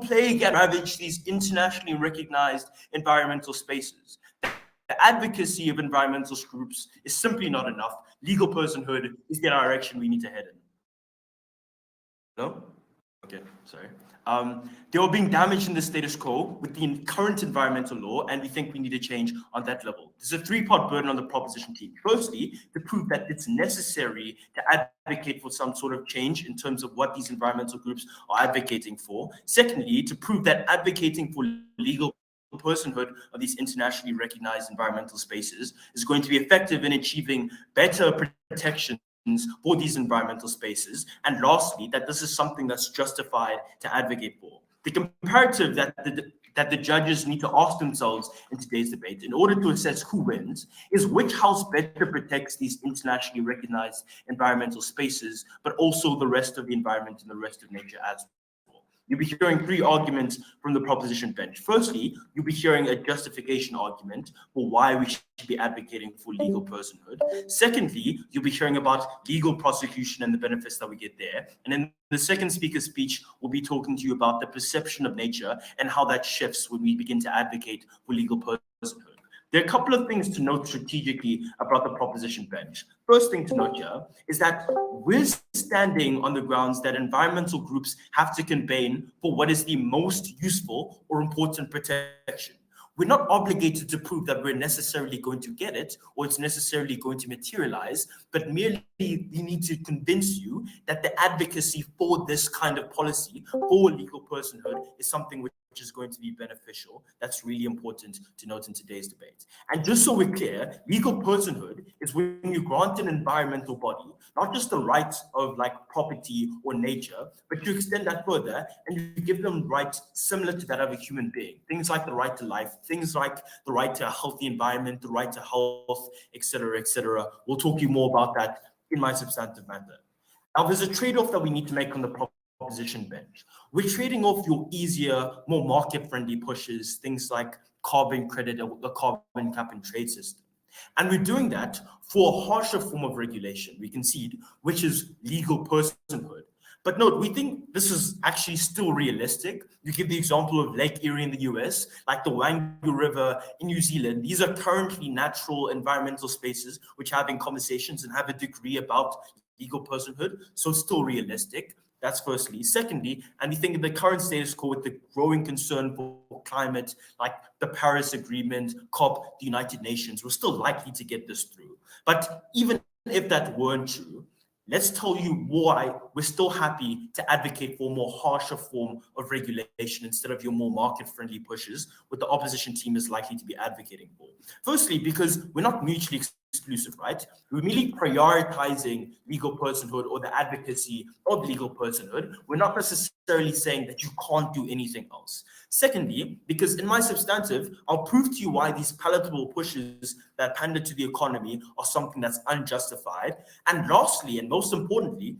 plague and ravage these internationally recognized environmental spaces. The advocacy of environmental groups is simply not enough. Legal personhood is the direction we need to head in. No? Okay, sorry. They are being damaged in the status quo with the current environmental law, and we think we need a change on that level. There's a three-part burden on the proposition team. Firstly, to prove that it's necessary to advocate for some sort of change in terms of what these environmental groups are advocating for. Secondly, to prove that advocating for legal personhood of these internationally recognized environmental spaces is going to be effective in achieving better protection for these environmental spaces. And lastly, that this is something that's justified to advocate for. The comparative that the judges need to ask themselves in today's debate in order to assess who wins is which house better protects these internationally recognized environmental spaces, but also the rest of the environment and the rest of nature as well. You'll be hearing three arguments from the proposition bench. Firstly, you'll be hearing a justification argument for why we should be advocating for legal personhood. Secondly, you'll be hearing about legal prosecution and the benefits that we get there. And then the second speaker's speech will be talking to you about the perception of nature and how that shifts when we begin to advocate for legal personhood. There are a couple of things to note strategically about the proposition bench. First thing to note here is that we're standing on the grounds that environmental groups have to campaign for what is the most useful or important protection. We're not obligated to prove that we're necessarily going to get it or it's necessarily going to materialize, but merely we need to convince you that the advocacy for this kind of policy, for legal personhood, is something which is going to be beneficial. That's really important to note in today's debate. And just so we're clear, legal personhood is when you grant an environmental body, not just the rights of like property or nature, but you extend that further and you give them rights similar to that of a human being. Things like the right to life, things like the right to a healthy environment, the right to health, etc., etc. We'll talk to you more about that in my substantive matter. Now, there's a trade-off that we need to make on the proposition bench. We're trading off your easier, more market-friendly pushes, things like carbon credit or the carbon cap and trade system. And we're doing that for a harsher form of regulation, we concede, which is legal personhood. But note, we think this is actually still realistic. You give the example of Lake Erie in the US, like the Wangu River in New Zealand. These are currently natural environmental spaces which are having conversations and have a degree about legal personhood, so it's still realistic. That's firstly. Secondly, and we think in the current status quo with the growing concern for climate, like the Paris Agreement, COP, the United Nations, we're still likely to get this through. But even if that weren't true, let's tell you why we're still happy to advocate for a more harsher form of regulation instead of your more market-friendly pushes, what the opposition team is likely to be advocating for. Firstly, because we're not mutually exclusive, right? We're merely prioritizing legal personhood or the advocacy of legal personhood. We're not necessarily saying that you can't do anything else. Secondly, because in my substantive, I'll prove to you why these palatable pushes that pander to the economy are something that's unjustified. And lastly, and most importantly,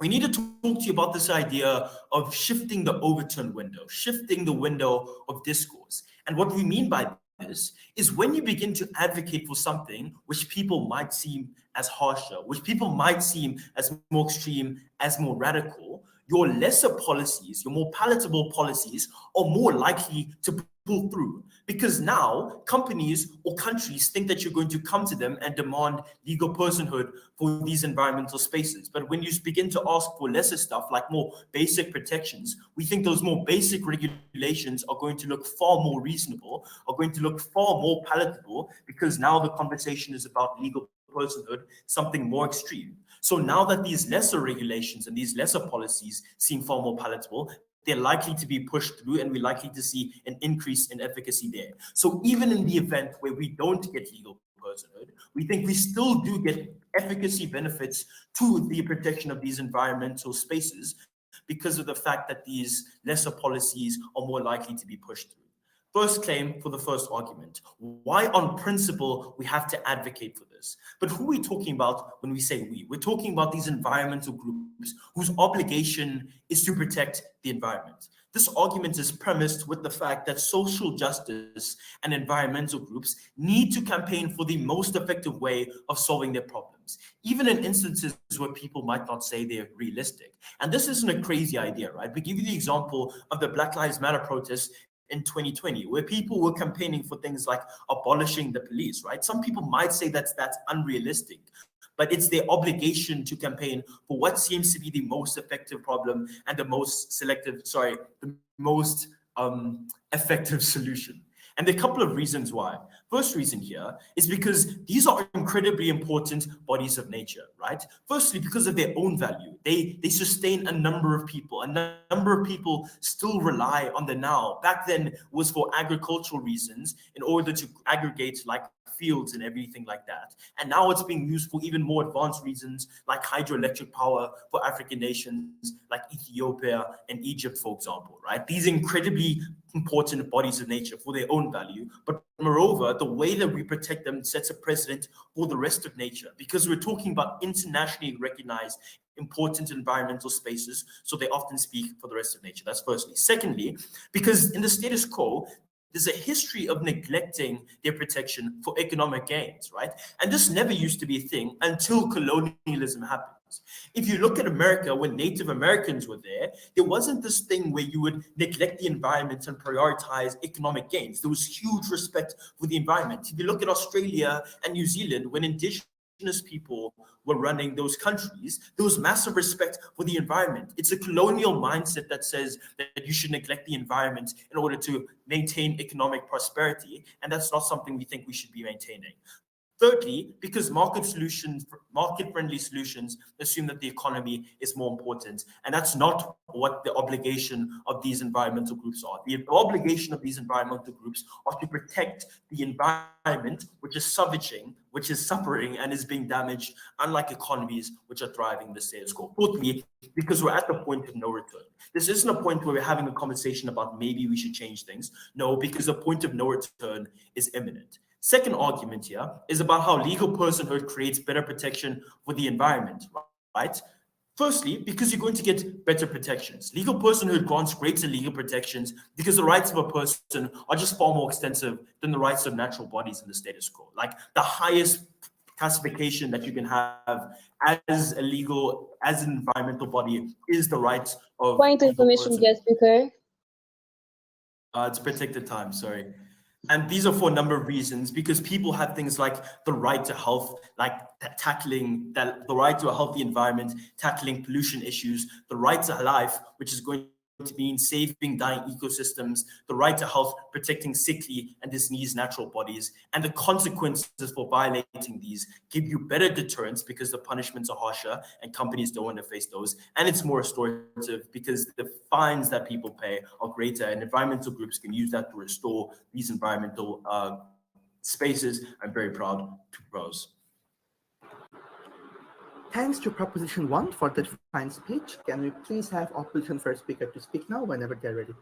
we need to talk to you about this idea of shifting the overturn window, shifting the window of discourse. And what we mean by this is when you begin to advocate for something which people might seem as harsher, which people might seem as more extreme, as more radical, your lesser policies, your more palatable policies are more likely to pull through, because now companies or countries think that you're going to come to them and demand legal personhood for these environmental spaces. But when you begin to ask for lesser stuff like more basic protections, we think those more basic regulations are going to look far more reasonable, are going to look far more palatable, because now the conversation is about legal personhood, something more extreme. So now that these lesser regulations and these lesser policies seem far more palatable, they're likely to be pushed through, and we're likely to see an increase in efficacy there. So even in the event where we don't get legal personhood, we think we still do get efficacy benefits to the protection of these environmental spaces because of the fact that these lesser policies are more likely to be pushed through. First claim for the first argument. Why, on principle, we have to advocate for this. But who are we talking about when we say we? We're talking about these environmental groups whose obligation is to protect the environment. This argument is premised with the fact that social justice and environmental groups need to campaign for the most effective way of solving their problems, even in instances where people might not say they're realistic. And this isn't a crazy idea, right? We give you the example of the Black Lives Matter protests in 2020, where people were campaigning for things like abolishing the police, right? Some people might say that's unrealistic, but it's their obligation to campaign for what seems to be the most effective problem and the most effective solution. And there are a couple of reasons why. First reason here is because these are incredibly important bodies of nature, right? Firstly, because of their own value. They sustain a number of people. A number of people still rely on the now. Back then, it was for agricultural reasons in order to aggregate like fields and everything like that. And now it's being used for even more advanced reasons like hydroelectric power for African nations like Ethiopia and Egypt, for example, right? These incredibly important bodies of nature for their own value. But moreover, the way that we protect them sets a precedent for the rest of nature because we're talking about internationally recognized important environmental spaces. So they often speak for the rest of nature. That's firstly. Secondly, because in the status quo, there's a history of neglecting their protection for economic gains, right? And this never used to be a thing until colonialism happened. If you look at America, when Native Americans were there wasn't this thing where you would neglect the environment and prioritize economic gains. There was huge respect for the environment. If you look at Australia and New Zealand, when indigenous people were running those countries, there was massive respect for the environment. It's a colonial mindset that says that you should neglect the environment in order to maintain economic prosperity, and that's not something we think we should be maintaining. Thirdly, because market-friendly solutions assume that the economy is more important, and that's not what the obligation of these environmental groups are. The obligation of these environmental groups are to protect the environment, which is suffering, and is being damaged, unlike economies which are thriving in the status quo. Fourthly, because we're at the point of no return. This isn't a point where we're having a conversation about maybe we should change things. No, because the point of no return is imminent. Second argument here is about how legal personhood creates better protection for the environment, right? Firstly, because you're going to get better protections. Legal personhood grants greater legal protections because the rights of a person are just far more extensive than the rights of natural bodies in the status quo. Like the highest classification that you can have as an environmental body is the rights of Point legal information, person. guest speaker. It's protected time, sorry. And these are for a number of reasons, because people have things like the right to health, like tackling that, the right to a healthy environment, tackling pollution issues, the right to life, which is going to mean saving dying ecosystems, the right to health, protecting sickly and diseased natural bodies, and the consequences for violating these give you better deterrence because the punishments are harsher and companies don't want to face those, and it's more restorative because the fines that people pay are greater, and environmental groups can use that to restore these environmental spaces. I'm very proud to propose. Thanks to Proposition 1 for the fine speech. Can we please have opposition first speaker to speak now whenever they're ready?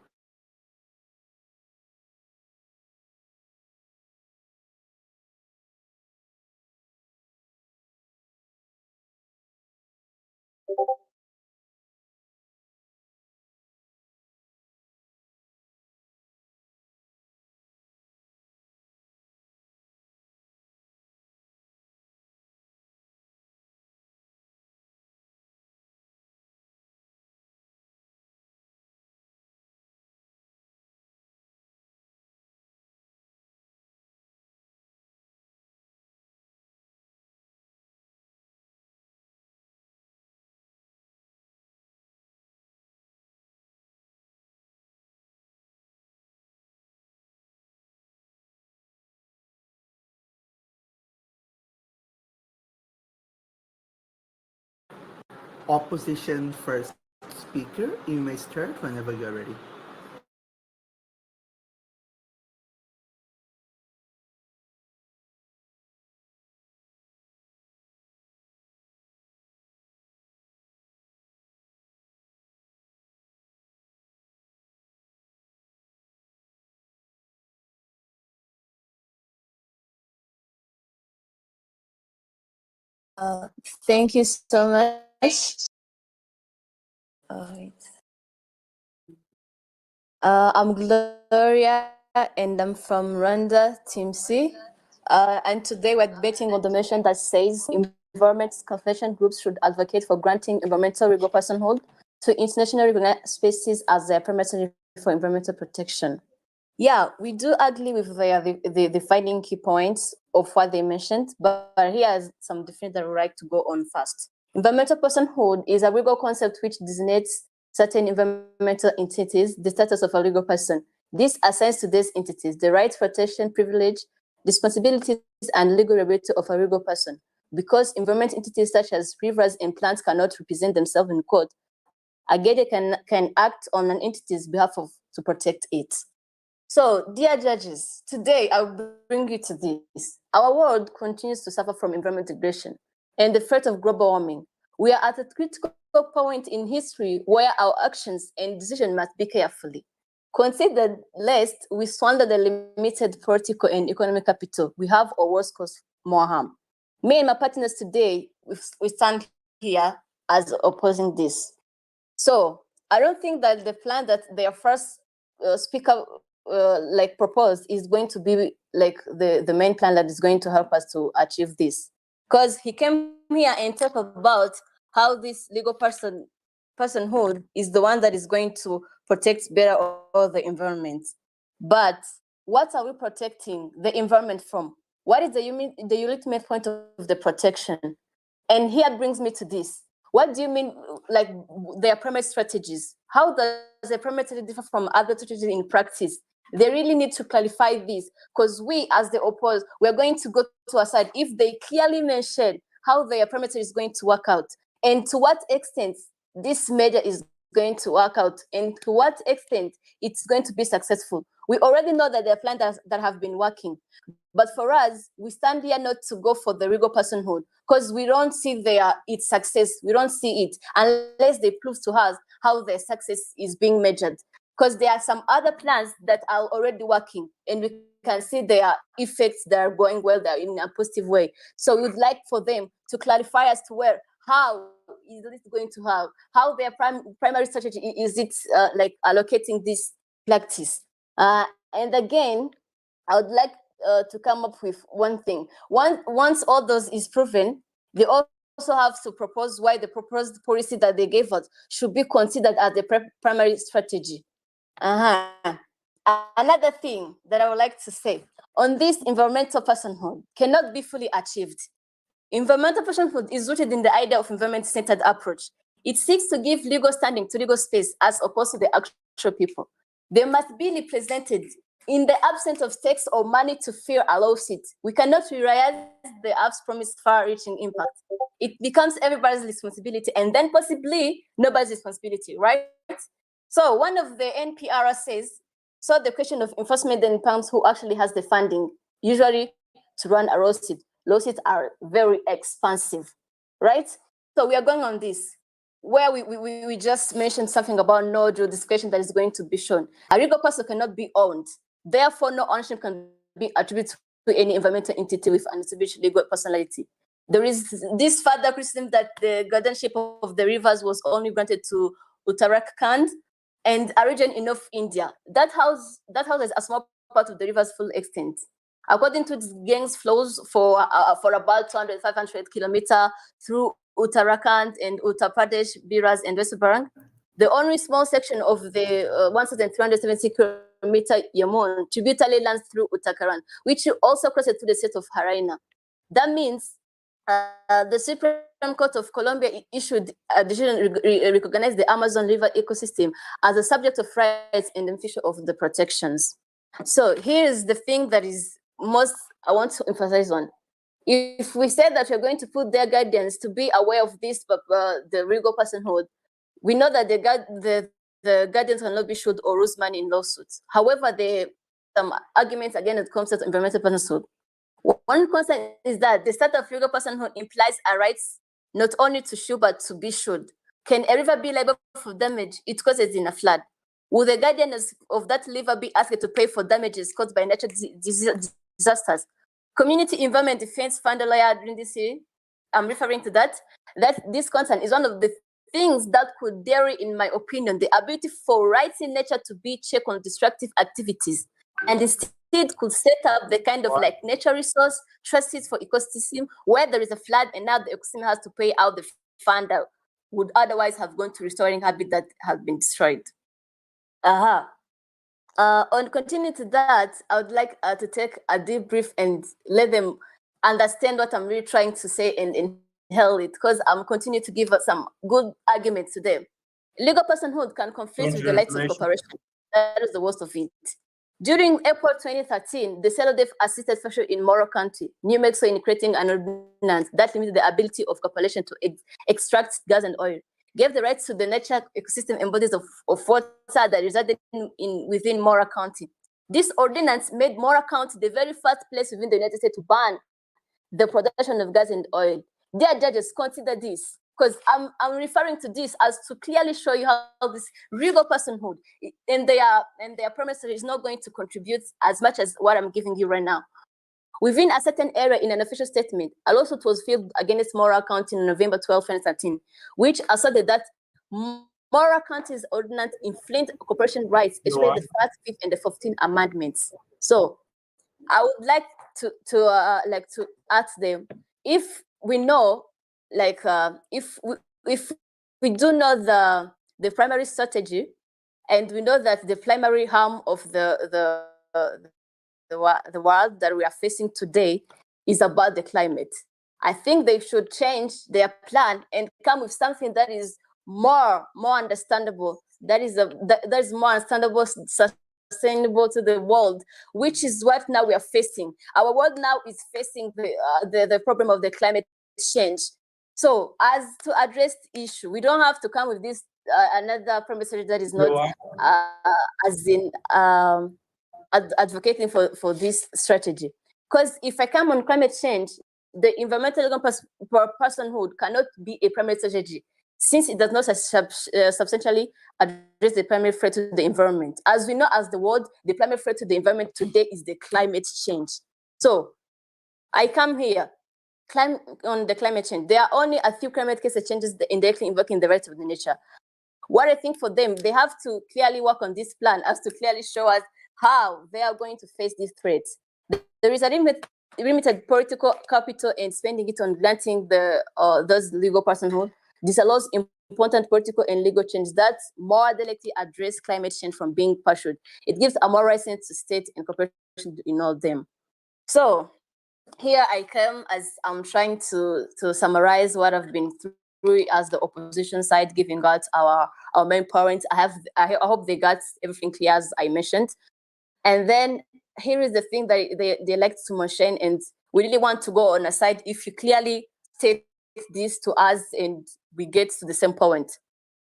Opposition first speaker, you may start whenever you're ready. Thank you so much. I'm Gloria, and I'm from Rwanda, Team C. And today we're debating on the motion that says environment confession groups should advocate for granting environmental legal personhood to internationally recognized species as their primary for environmental protection. Yeah, we do agree with the finding key points of what they mentioned, but here's some different that I would like to go on first. Environmental personhood is a legal concept which designates certain environmental entities the status of a legal person. This assigns to these entities the rights, protection, privilege, responsibilities, and legal ability of a legal person. Because environment entities such as rivers and plants cannot represent themselves in court, a guardian can act on an entity's behalf to protect it. So, dear judges, today I'll bring you to this. Our world continues to suffer from environmental degradation and the threat of global warming. We are at a critical point in history where our actions and decisions must be carefully considered, lest we squander the limited political and economic capital we have, or worse, cause more harm. Me and my partners today, we stand here as opposing this. So I don't think that the plan that their first speaker proposed is going to be like the main plan that is going to help us to achieve this. Because he came here and talked about how this legal personhood is the one that is going to protect better all the environment. But what are we protecting the environment from? What is the ultimate point of the protection? And here brings me to this. What do you mean, like their primary strategies? How does their primary strategy differ from other strategies in practice? They really need to clarify this, because we, as the opposed, we're going to go to a side if they clearly mention how their primary strategy is going to work out, and to what extent this measure is going to work out, and to what extent it's going to be successful. We already know that there are plans that have been working. But for us, we stand here not to go for the legal personhood, because we don't see its success. We don't see it unless they prove to us how their success is being measured. Because there are some other plans that are already working, and we can see their effects that are going well, that are in a positive way. So we would like for them to clarify as to how is this going to have, how their primary strategy is it like allocating this practice. And again, I would like to come up with one thing. Once all those is proven, they also have to propose why the proposed policy that they gave us should be considered as the primary strategy. Another thing that I would like to say on this environmental personhood cannot be fully achieved. Environmental personhood is rooted in the idea of environment-centered approach. It seeks to give legal standing to legal space as opposed to the actual people. They must be represented. In the absence of text or money to fill a lawsuit, we cannot realize the app's promised far-reaching impact. It becomes everybody's responsibility, and then possibly nobody's responsibility, right? So one of the NPR says, so the question of enforcement depends who actually has the funding, usually to run a lawsuit. Lawsuits are very expensive, right? So we are going on this, where we just mentioned something about no jurisdiction that is going to be shown. A legal person cannot be owned. Therefore, no ownership can be attributed to any environmental entity with an established legal personality. There is this further criticism that the guardianship of the rivers was only granted to Uttarakhand and a region in North India. That house is a small part of the river's full extent. According to the gangs flows for about 200, 500 kilometers through Uttarakhand and Uttar Pradesh, Biras, and West Bengal. The only small section of the 1,370 kilometer Yamun tributary lands through Uttarakhand, which also crosses to the state of Haryana. That means the Supreme Court of Colombia issued a decision recognize the Amazon River ecosystem as a subject of rights and beneficial of the protections. So here's the thing that is most I want to emphasize on. If we said that we're going to put their guardians to be aware of this, the legal personhood, we know that the guardians cannot be sued or lose money in lawsuits. However, there are some arguments again that comes to environmental personhood. One concern is that the status of legal personhood implies a right not only to sue but to be sued. Can a river be liable for damage it causes in a flood? Will the guardians of that river be asked to pay for damages caused by natural disasters? Community Environment Defense Fund lawyer during this year I'm referring to that this concern is one of the things that could dairy, in my opinion, the ability for rights in nature to be check on destructive activities, and instead could set up the kind of like nature resource trusts for ecosystem where there is a flood and now the ecosystem has to pay out the fund that would otherwise have gone to restoring habitat that has been destroyed. On continuing to that, I would like to take a deep brief and let them understand what I'm really trying to say and inhale it, because I'm continuing to give some good arguments to them. Legal personhood can conflict with the rights of cooperation. That is the worst of it. During April 2013, the CELODEF assisted Fashion in Morrow County, New Mexico, in creating an ordinance that limited the ability of cooperation to extract gas and oil, gave the rights to the nature ecosystem and bodies of water that resided within Morrow County. This ordinance made Morrow County the very first place within the United States to ban the production of gas and oil. Dear judges, consider this, because I'm referring to this as to clearly show you how this legal personhood in their premises is not going to contribute as much as what I'm giving you right now. Within a certain area in an official statement, a lawsuit was filed against Morrow County on November 12, 2013, which asserted that Morrow County's ordinance infringed cooperation rights, especially the first, fifth, and the 14th amendments. So I would like to ask them if we know, if we do know the primary strategy, and we know that the primary harm of the world that we are facing today is about the climate. I think they should change their plan and come with something that is more understandable. That is more understandable, sustainable to the world, which is what now we are facing. Our world now is facing the problem of the climate change. So, as to address the issue, we don't have to come with this another premise that is not as in advocating for this strategy. Because if I come on climate change, the environmental legal personhood cannot be a primary strategy, since it does not substantially address the primary threat to the environment. As we know, as the world, the primary threat to the environment today is the climate change. So I come here, on the climate change. There are only a few climate case changes indirectly invoking the rights of the nature. What I think for them, they have to clearly work on this plan as to clearly show us how they are going to face these threats. There is a limited political capital and spending it on granting those legal personhood. This allows important political and legal change that more directly address climate change from being pursued. It gives a more license to state and corporation to involve them. So here I come as I'm trying to summarize what I've been through as the opposition side, giving out our main points. I hope they got everything clear as I mentioned. And then here is the thing that they like to mention, and we really want to go on a side if you clearly state this to us and we get to the same point.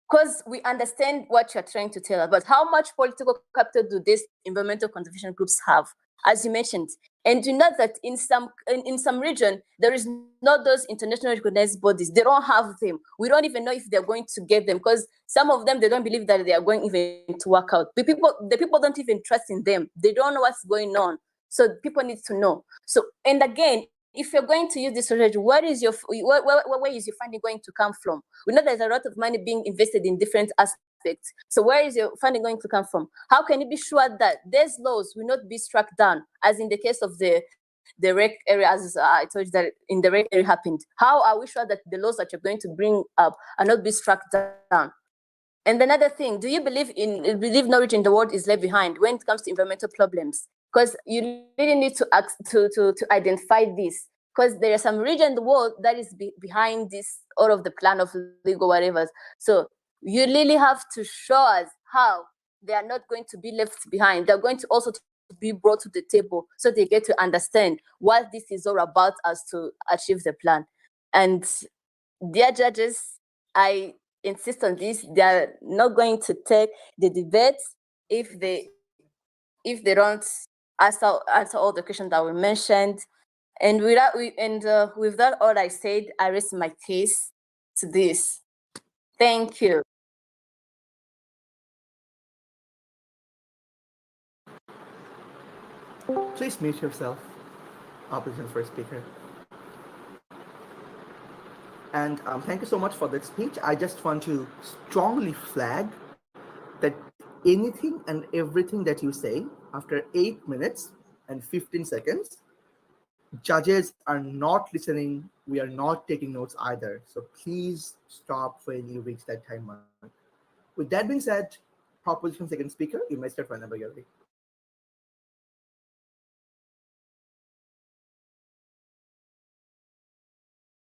Because we understand what you're trying to tell us, but how much political capital do these environmental conservation groups have, as you mentioned? And you know that in some region, there is not those internationally recognized bodies. They don't have them. We don't even know if they're going to get them, because some of them, they don't believe that they are going even to work out. The people don't even trust in them. They don't know what's going on. So people need to know. So, and again, if you're going to use this strategy, where is your funding going to come from? We know there's a lot of money being invested in different aspects. So where is your funding going to come from? How can you be sure that these laws will not be struck down, as in the case of the wreck area, as I told you that in the wreck area happened? How are we sure that the laws that you're going to bring up are not be struck down? And another thing, do you believe no region in the world is left behind when it comes to environmental problems? Because you really need to identify this, because there are some region in the world that is behind this, all of the plan of legal whatever. So you really have to show us how they are not going to be left behind. They're going to also be brought to the table so they get to understand what this is all about as to achieve the plan. And dear judges, I insist on this. They are not going to take the debate if they don't answer all the questions that were mentioned. And with that all I said, I rest my case to this. Thank you. Please mute yourself. Opposition first speaker. And thank you so much for that speech. I just want to strongly flag that anything and everything that you say after 8 minutes and 15 seconds, judges are not listening. We are not taking notes either. So please stop when you reach that time mark. With that being said, proposition second speaker, you may start whenever you're ready.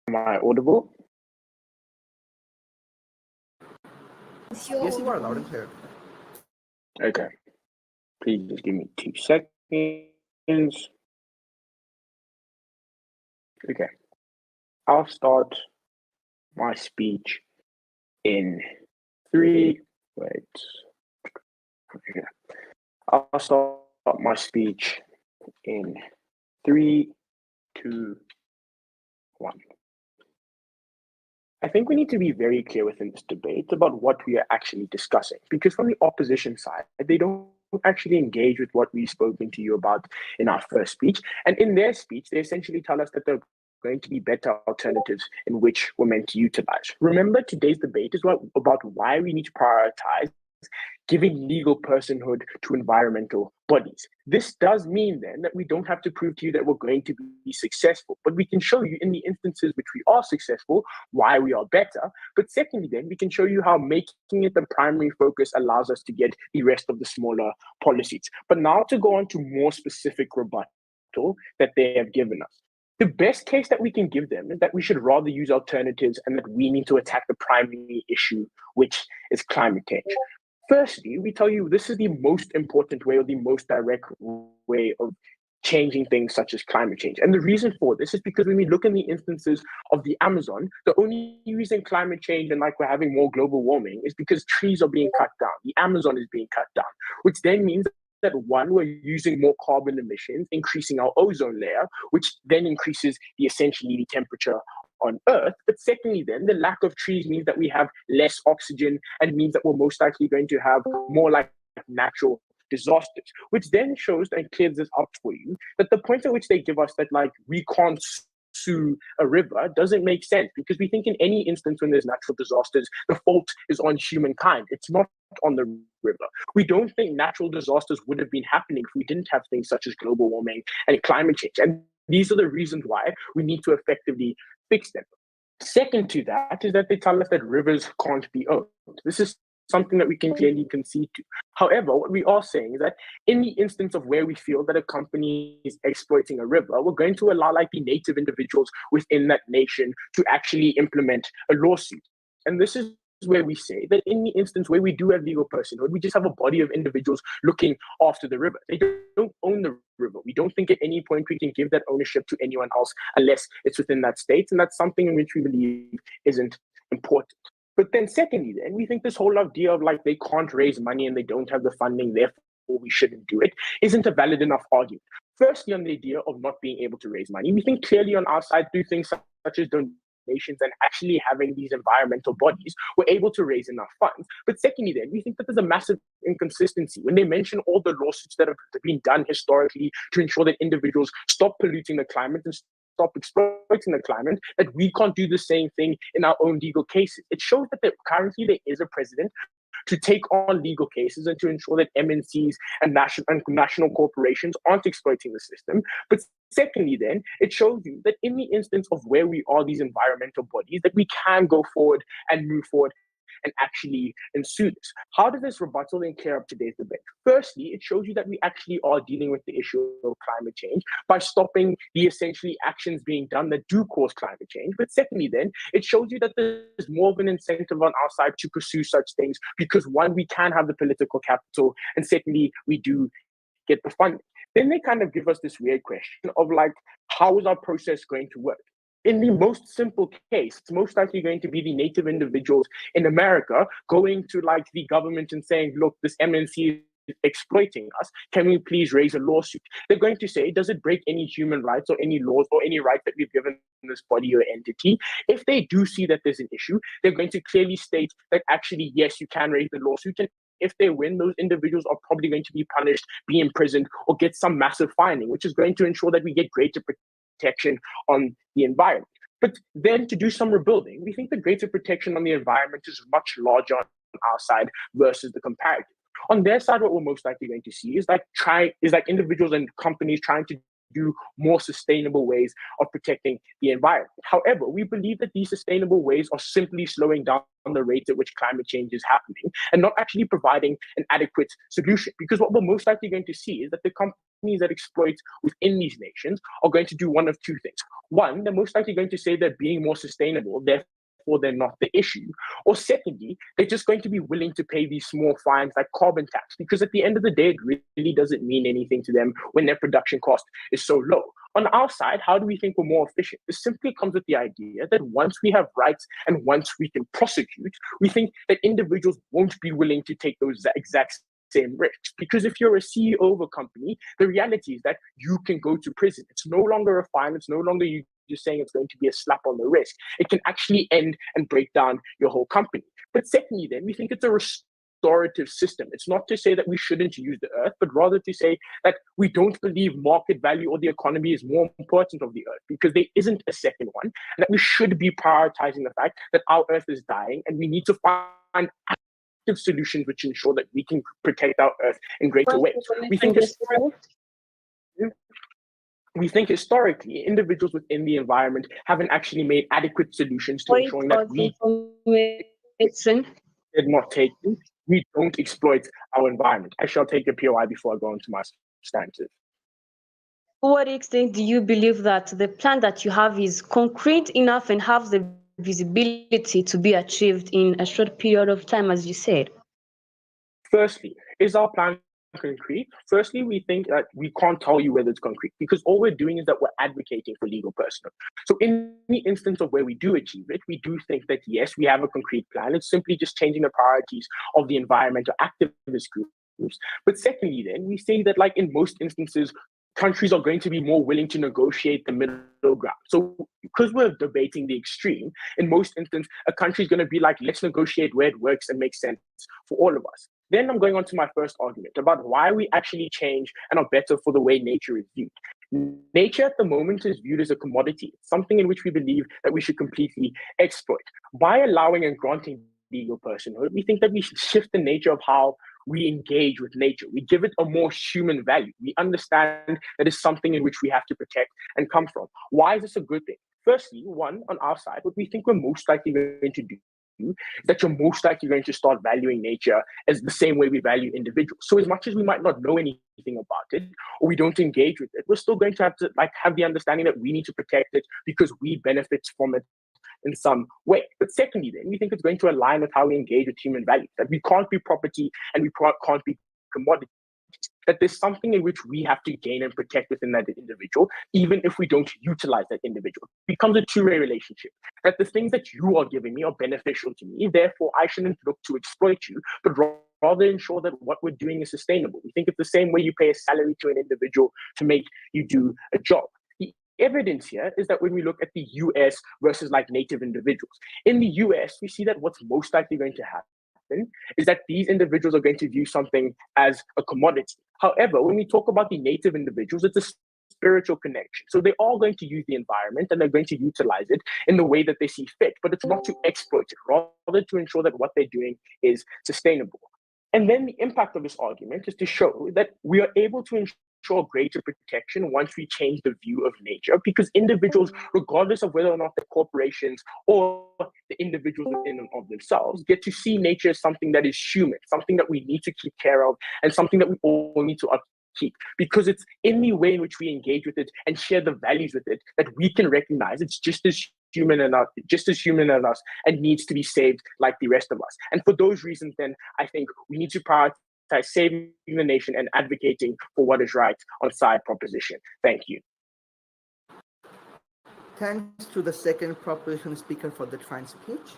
Am I audible? Yes, you are loud and clear. Okay. Please just give me 2 seconds. Okay. I'll start my speech in three. Wait. Okay. I'll start my speech in 3, 2, 1. I think we need to be very clear within this debate about what we are actually discussing, because from the opposition side, they don't actually engage with what we've spoken to you about in our first speech. And in their speech, they essentially tell us that there are going to be better alternatives in which we're meant to utilize. Remember, today's debate is about why we need to prioritize giving legal personhood to environmental bodies. This does mean then that we don't have to prove to you that we're going to be successful, but we can show you in the instances which we are successful why we are better. But secondly, then we can show you how making it the primary focus allows us to get the rest of the smaller policies. But now to go on to more specific rebuttal that they have given us. The best case that we can give them is that we should rather use alternatives and that we need to attack the primary issue, which is climate change. Firstly, we tell you this is the most important way or the most direct way of changing things such as climate change. And the reason for this is because when we look in the instances of the Amazon, the only reason climate change and like we're having more global warming is because trees are being cut down. The Amazon is being cut down, which then means that one, we're using more carbon emissions, increasing our ozone layer, which then increases essentially the temperature on Earth. But secondly, then the lack of trees means that we have less oxygen and means that we're most likely going to have more like natural disasters, which then shows and clears this up for you that the point at which they give us that like we can't sue a river doesn't make sense, because we think in any instance when there's natural disasters, the fault is on humankind. It's not on the river. We don't think natural disasters would have been happening if we didn't have things such as global warming and climate change. And these are the reasons why we need to effectively fix them. Second to that is that they tell us that rivers can't be owned. This is something that we can clearly concede to. However, what we are saying is that in the instance of where we feel that a company is exploiting a river, we're going to allow like the native individuals within that nation to actually implement a lawsuit. And this is where we say that in the instance where we do have legal personhood, we just have a body of individuals looking after the river. They don't own the river. We don't think at any point we can give that ownership to anyone else unless it's within that state. And that's something in which we believe isn't important. But then secondly, then we think this whole idea of like they can't raise money and they don't have the funding, therefore we shouldn't do it, isn't a valid enough argument. Firstly, on the idea of not being able to raise money, we think clearly on our side through things such as donations and actually having these environmental bodies, we're able to raise enough funds. But secondly, then we think that there's a massive inconsistency when they mention all the lawsuits that have been done historically to ensure that individuals stop polluting the climate and stop exploiting the climate, that we can't do the same thing in our own legal cases. It shows that currently there is a precedent to take on legal cases and to ensure that MNCs and national corporations aren't exploiting the system. But secondly, then, it shows you that in the instance of where we are these environmental bodies, that we can go forward and move forward and actually ensue this. How does this rebuttal then clear up today's debate? Firstly, it shows you that we actually are dealing with the issue of climate change by stopping the essentially actions being done that do cause climate change. But secondly, then, it shows you that there's more of an incentive on our side to pursue such things because one, we can have the political capital, and secondly, we do get the funding. Then they kind of give us this weird question of like, how is our process going to work? In the most simple case, it's most likely going to be the native individuals in America going to like the government and saying, look, this MNC is exploiting us. Can we please raise a lawsuit? They're going to say, does it break any human rights or any laws or any right that we've given this body or entity? If they do see that there's an issue, they're going to clearly state that actually, yes, you can raise the lawsuit. And if they win, those individuals are probably going to be punished, be imprisoned, or get some massive fining, which is going to ensure that we get greater protection on the environment. But then to do some rebuilding, we think the greater protection on the environment is much larger on our side versus the comparative. On their side, what we're most likely going to see is like individuals and companies trying to do more sustainable ways of protecting the environment. However, we believe that these sustainable ways are simply slowing down the rate at which climate change is happening and not actually providing an adequate solution. Because what we're most likely going to see is that the companies that exploit within these nations are going to do one of two things. One, they're most likely going to say they're being more sustainable, therefore they're not the issue. Or secondly, they're just going to be willing to pay these small fines like carbon tax, because at the end of the day, it really doesn't mean anything to them when their production cost is so low. On our side, how do we think we're more efficient? This simply comes with the idea that once we have rights and once we can prosecute, we think that individuals won't be willing to take those exact same risks. Because if you're a CEO of a company, the reality is that you can go to prison. It's no longer a fine. It's no longer you just saying it's going to be a slap on the wrist. It can actually end and break down your whole company. But secondly, then we think it's a restorative system. It's not to say that we shouldn't use the earth, but rather to say that we don't believe market value or the economy is more important of the earth, because there isn't a second one, and that we should be prioritizing the fact that our earth is dying and we need to find active solutions which ensure that we can protect our earth in greater ways. We think historically, individuals within the environment haven't actually made adequate solutions to ensuring that we did not take them. We don't exploit our environment. I shall take a POI before I go into my stances. To what extent do you believe that the plan that you have is concrete enough and have the visibility to be achieved in a short period of time, as you said? Firstly, is our plan concrete? Firstly, we think that we can't tell you whether it's concrete, because all we're doing is that we're advocating for legal personhood. So in the instance of where we do achieve it, we do think that yes, we have a concrete plan. It's simply just changing the priorities of the environmental activist groups. But secondly, then we say that like in most instances, countries are going to be more willing to negotiate the middle ground. So because we're debating the extreme, in most instances, a country is going to be like, let's negotiate where it works and makes sense for all of us. Then I'm going on to my first argument about why we actually change and are better for the way nature is viewed. Nature at the moment is viewed as a commodity, something in which we believe that we should completely exploit. By allowing and granting legal personhood, we think that we should shift the nature of how we engage with nature. We give it a more human value. We understand that it's something in which we have to protect and come from. Why is this a good thing? Firstly, one, on our side, what we think we're most likely going to do is that you're most likely going to start valuing nature as the same way we value individuals. So as much as we might not know anything about it, or we don't engage with it, we're still going to have the understanding that we need to protect it because we benefit from it in some way. But secondly, then we think it's going to align with how we engage with human values, that we can't be property and we can't be commodity, that there's something in which we have to gain and protect within that individual, even if we don't utilize that individual. It becomes a two-way relationship, that the things that you are giving me are beneficial to me, therefore I shouldn't look to exploit you, but rather ensure that what we're doing is sustainable. We think it's the same way you pay a salary to an individual to make you do a job. Evidence here is that when we look at the US versus like native individuals, in the US, we see that what's most likely going to happen is that these individuals are going to view something as a commodity. However, when we talk about the native individuals, it's a spiritual connection. So they're all going to use the environment and they're going to utilize it in the way that they see fit, but it's not to exploit it, rather to ensure that what they're doing is sustainable. And then the impact of this argument is to show that we are able to ensure greater protection once we change the view of nature, because individuals, regardless of whether or not the corporations or the individuals within and of themselves, get to see nature as something that is human, something that we need to keep care of, and something that we all need to upkeep, because it's in the way in which we engage with it and share the values with it that we can recognize it's just as human as us and needs to be saved like the rest of us. And for those reasons, then I think we need to prioritize saving the nation and advocating for what is right on side proposition. Thank you. Thanks to the second proposition speaker for the fine speech.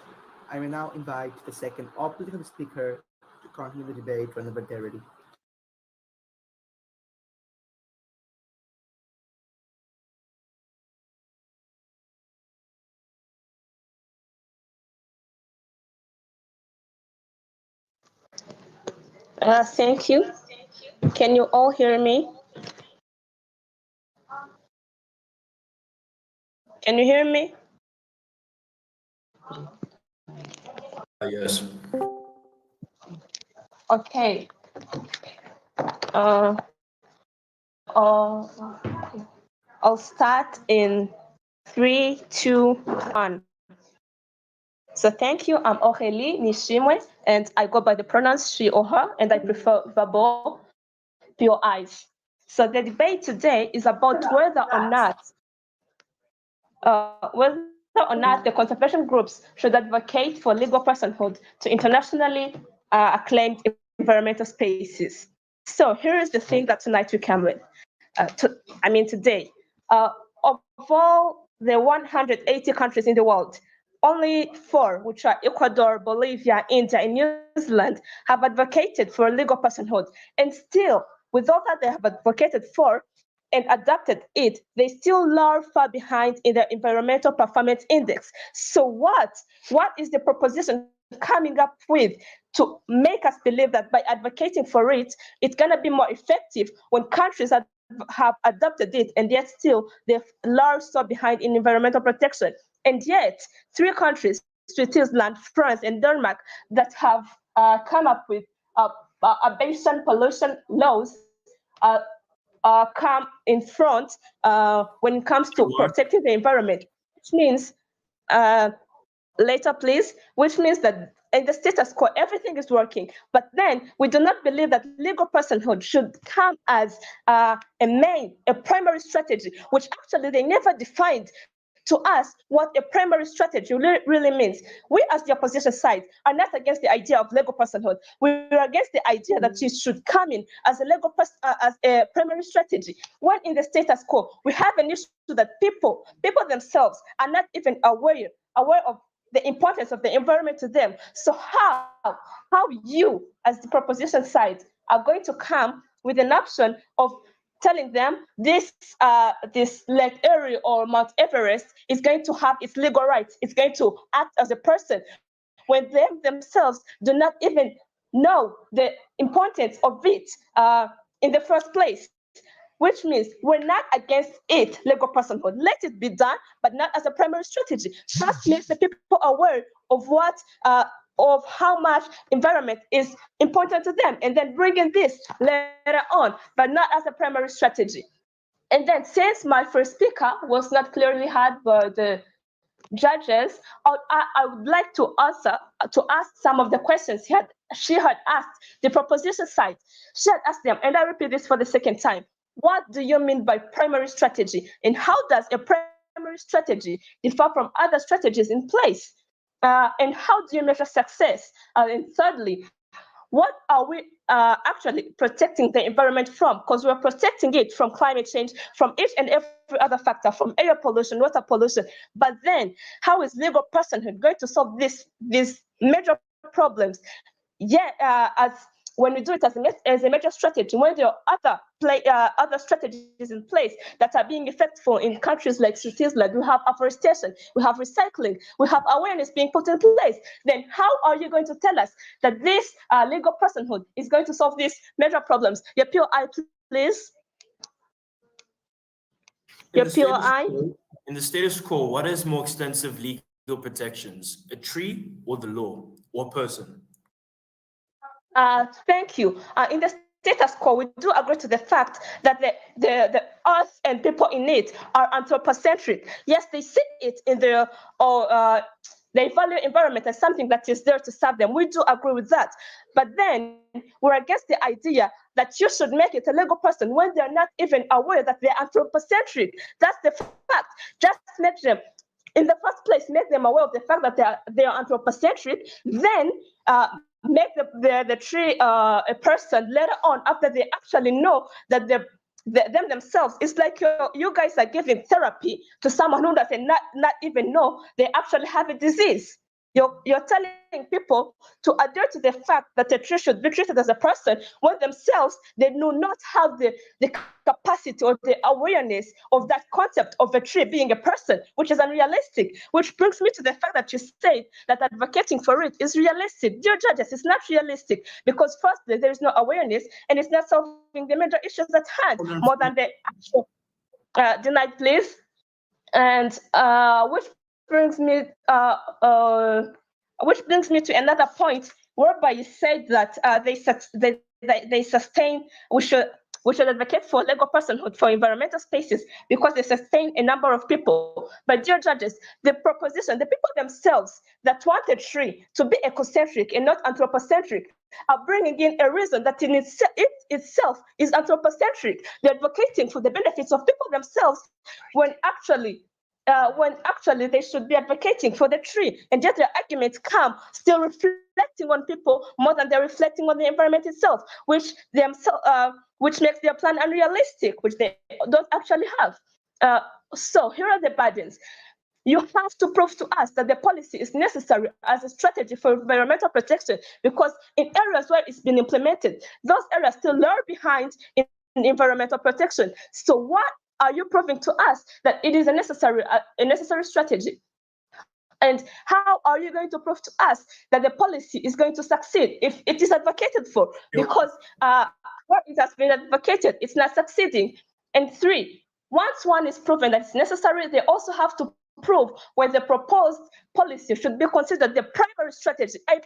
I will now invite the second opposition speaker to continue the debate whenever they're ready. Thank you. Can you all hear me? Can you hear me? Yes. Okay. Uh, uh, I'll start in 3, 2, 1. So thank you. I'm Aurélie Nishimwe, and I go by the pronouns she or her, and I prefer verbal POIs. So the debate today is about whether or not the conservation groups should advocate for legal personhood to internationally acclaimed environmental spaces. So here is the thing that tonight we come with. Today, of all the 180 countries in the world, only 4, which are Ecuador, Bolivia, India, and New Zealand, have advocated for legal personhood. And still, with all that they have advocated for and adopted it, they still lag far behind in the environmental performance index. So what is the proposition coming up with to make us believe that by advocating for it, it's going to be more effective when countries have adopted it and yet still they've lag so behind in environmental protection? And yet 3 countries, Switzerland, France, and Denmark, that have come up with basin pollution laws come in front when it comes to protecting the environment, which means later please, which means that in the status quo, everything is working. But then we do not believe that legal personhood should come as a primary strategy, which actually they never defined to us what a primary strategy really means. We, as the opposition side, are not against the idea of legal personhood. We're against the idea that it should come in as as a primary strategy. When in the status quo, we have an issue that people themselves are not even aware of the importance of the environment to them. So how you, as the proposition side, are going to come with an option of telling them this Lake Erie or Mount Everest is going to have its legal rights, it's going to act as a person, when they themselves do not even know the importance of it in the first place? Which means we're not against it, legal personhood. Let it be done, but not as a primary strategy. Just makes the people aware of of how much environment is important to them, and then bringing this later on, but not as a primary strategy. And then, since my first speaker was not clearly heard by the judges, I would like to ask some of the questions she had asked the proposition side. She had asked them, and I repeat this for the second time. What do you mean by primary strategy? And how does a primary strategy differ from other strategies in place? And how do you measure success? And thirdly, what are we actually protecting the environment from? Because we're protecting it from climate change, from each and every other factor, from air pollution, water pollution. But then, how is legal personhood going to solve these major problems? As when we do it as a major strategy, when there are other strategies in place that are being effective in countries like Switzerland, we have afforestation, we have recycling, we have awareness being put in place, then how are you going to tell us that this legal personhood is going to solve these major problems? Your POI, please. Your POI. In the status quo, what is more extensive legal protections, a tree or the law or person? Thank you. In the status quo, we do agree to the fact that the earth and people in it are anthropocentric. Yes, they see it in they value environment as something that is there to serve them. We do agree with that. But then we're against the idea that you should make it a legal person when they're not even aware that they're anthropocentric. That's the fact. Just make them, in the first place, make them aware of the fact that they are anthropocentric, then make the tree a person later on, after they actually know that them themselves. It's like you guys are giving therapy to someone who doesn't not even know they actually have a disease. You're telling people to adhere to the fact that a tree should be treated as a person when themselves they do not have the capacity or the awareness of that concept of a tree being a person, which is unrealistic. Which brings me to the fact that you said that advocating for it is realistic. Dear judges, it's not realistic because firstly, there is no awareness and it's not solving the major issues at hand more than the actual denied, please. And which brings me to another point whereby you said that they sustain. We should advocate for legal personhood for environmental spaces because they sustain a number of people. But dear judges, the people themselves that want a tree to be ecocentric and not anthropocentric are bringing in a reason that in itself is anthropocentric. They're advocating for the benefits of people themselves when actually they should be advocating for the tree, and yet their arguments come still reflecting on people more than they're reflecting on the environment itself, which makes their plan unrealistic, which they don't actually have. So here are the burdens. You have to prove to us that the policy is necessary as a strategy for environmental protection, because in areas where it's been implemented, those areas still lag behind in environmental protection. So what are you proving to us that it is a necessary strategy? And how are you going to prove to us that the policy is going to succeed if it is advocated for? Because where it has been advocated, it's not succeeding. And three, once one is proven that it's necessary, they also have to prove where the proposed policy should be considered the primary strategy. I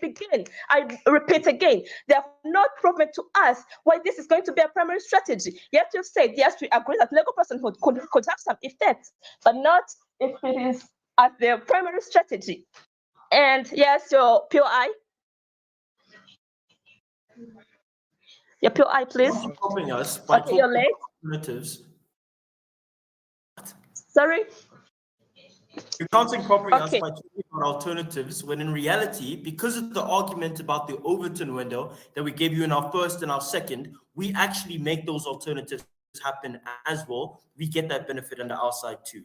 repeat again, they have not proven to us why this is going to be a primary strategy. Yet you've said, yes, we agree that legal personhood could have some effects, but not if it is as their primary strategy. And yes, your POI. Your POI, please. Copying us by Okay, you're late. Alternatives. Sorry? You're counter-incorporating us Okay. by talking about alternatives, when in reality, because of the argument about the Overton window that we gave you in our first and our second, we actually make those alternatives happen as well. We get that benefit on the outside too.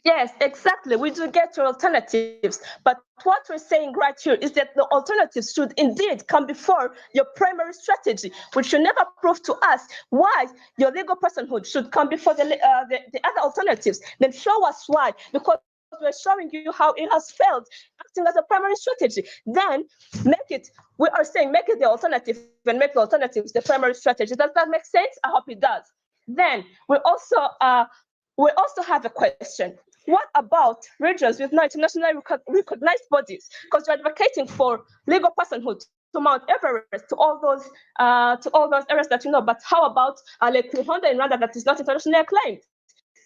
Yes, exactly. We do get your alternatives. But what we're saying right here is that the alternatives should indeed come before your primary strategy, which you never prove to us why your legal personhood should come before the other alternatives. Then show us why, because we're showing you how it has failed acting as a primary strategy. Then make it the alternative and make the alternatives the primary strategy. Does that make sense? I hope it does. Then we also have a question. What about regions with no internationally recognized bodies? Because you're advocating for legal personhood to Mount Everest, to all those areas that you know. But how about like Rwanda in Rwanda that is not internationally acclaimed?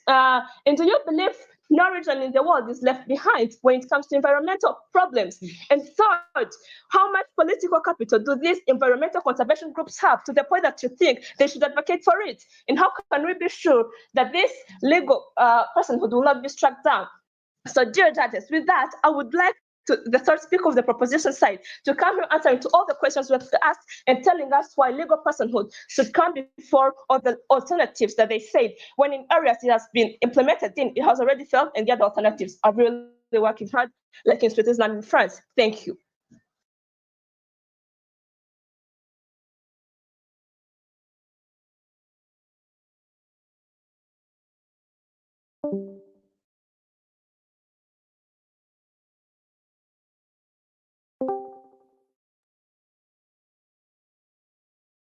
And do you believe no region in the world is left behind when it comes to environmental problems? And third, how much political capital do these environmental conservation groups have to the point that you think they should advocate for it? And how can we be sure that this legal personhood will not be struck down? So, dear judges, with that, I would like the third speaker of the proposition side to come here answering to all the questions we have asked and telling us why legal personhood should come before all the alternatives that they said, when in areas it has been implemented in, it has already failed, and the other alternatives are really working hard, like in Switzerland and France. Thank you.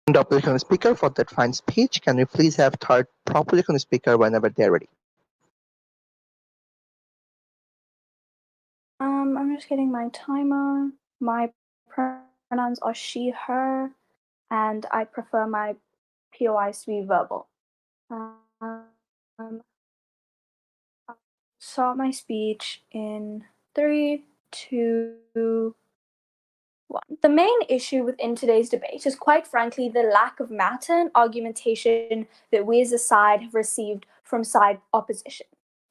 The opposition speaker for that fine speech. Can we please have third proposition speaker whenever they're ready? I'm just getting my timer. My pronouns are she, her, and I prefer my POIs to be verbal. I'll start my speech in 3, 2, 1. The main issue within today's debate is quite frankly the lack of matter and argumentation that we as a side have received from side opposition.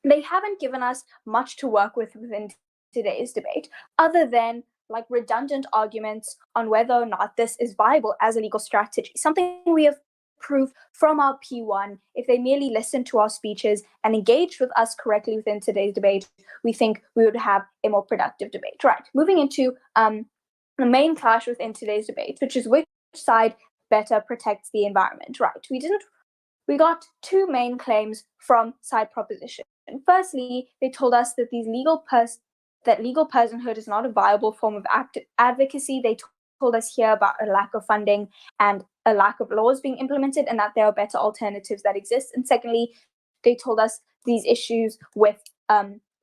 They haven't given us much to work with within today's debate, other than like redundant arguments on whether or not this is viable as a legal strategy, something we have proved from our P1. If they merely listened to our speeches and engaged with us correctly within today's debate, we think we would have a more productive debate. Right, moving into the main clash within today's debate, which is which side better protects the environment. Right, we got two main claims from side proposition. Firstly, they told us that legal personhood is not a viable form of advocacy. They told us here about a lack of funding and a lack of laws being implemented, and that there are better alternatives that exist. And secondly, they told us these issues with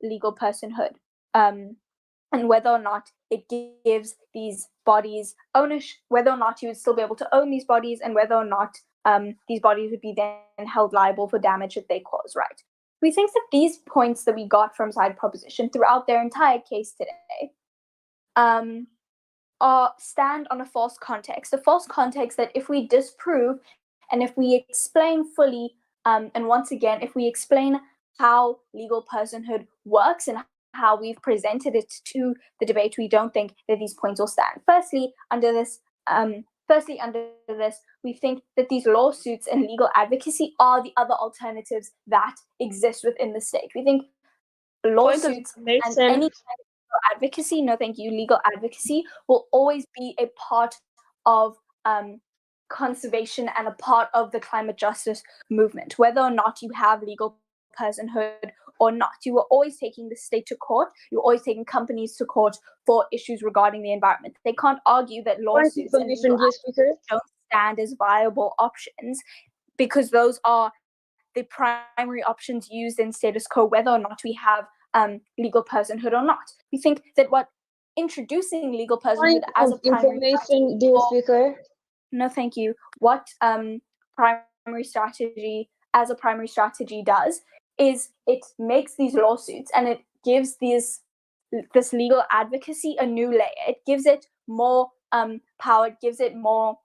legal personhood, and whether or not it gives these bodies ownership, whether or not you would still be able to own these bodies, and whether or not these bodies would be then held liable for damage that they cause, right? We think that these points that we got from side proposition throughout their entire case today stand on a false context that if we disprove and if we explain fully, and once again, if we explain how legal personhood works and how we've presented it to the debate, we don't think that these points will stand. Firstly, under this, we think that these lawsuits and legal advocacy are the other alternatives that exist within the state. We think lawsuits and any kind of advocacy, no thank you, legal advocacy will always be a part of conservation and a part of the climate justice movement. Whether or not you have legal personhood or not, you are always taking the state to court, you're always taking companies to court for issues regarding the environment. They can't argue that lawsuits and legal advocacy don't stand as viable options, because those are the primary options used in status quo, whether or not we have legal personhood or not. We think that what introducing legal personhood as a primary speaker. No, thank you. What primary strategy as a primary strategy does is it makes these lawsuits and it gives this legal advocacy a new layer. It gives it more power. It gives it more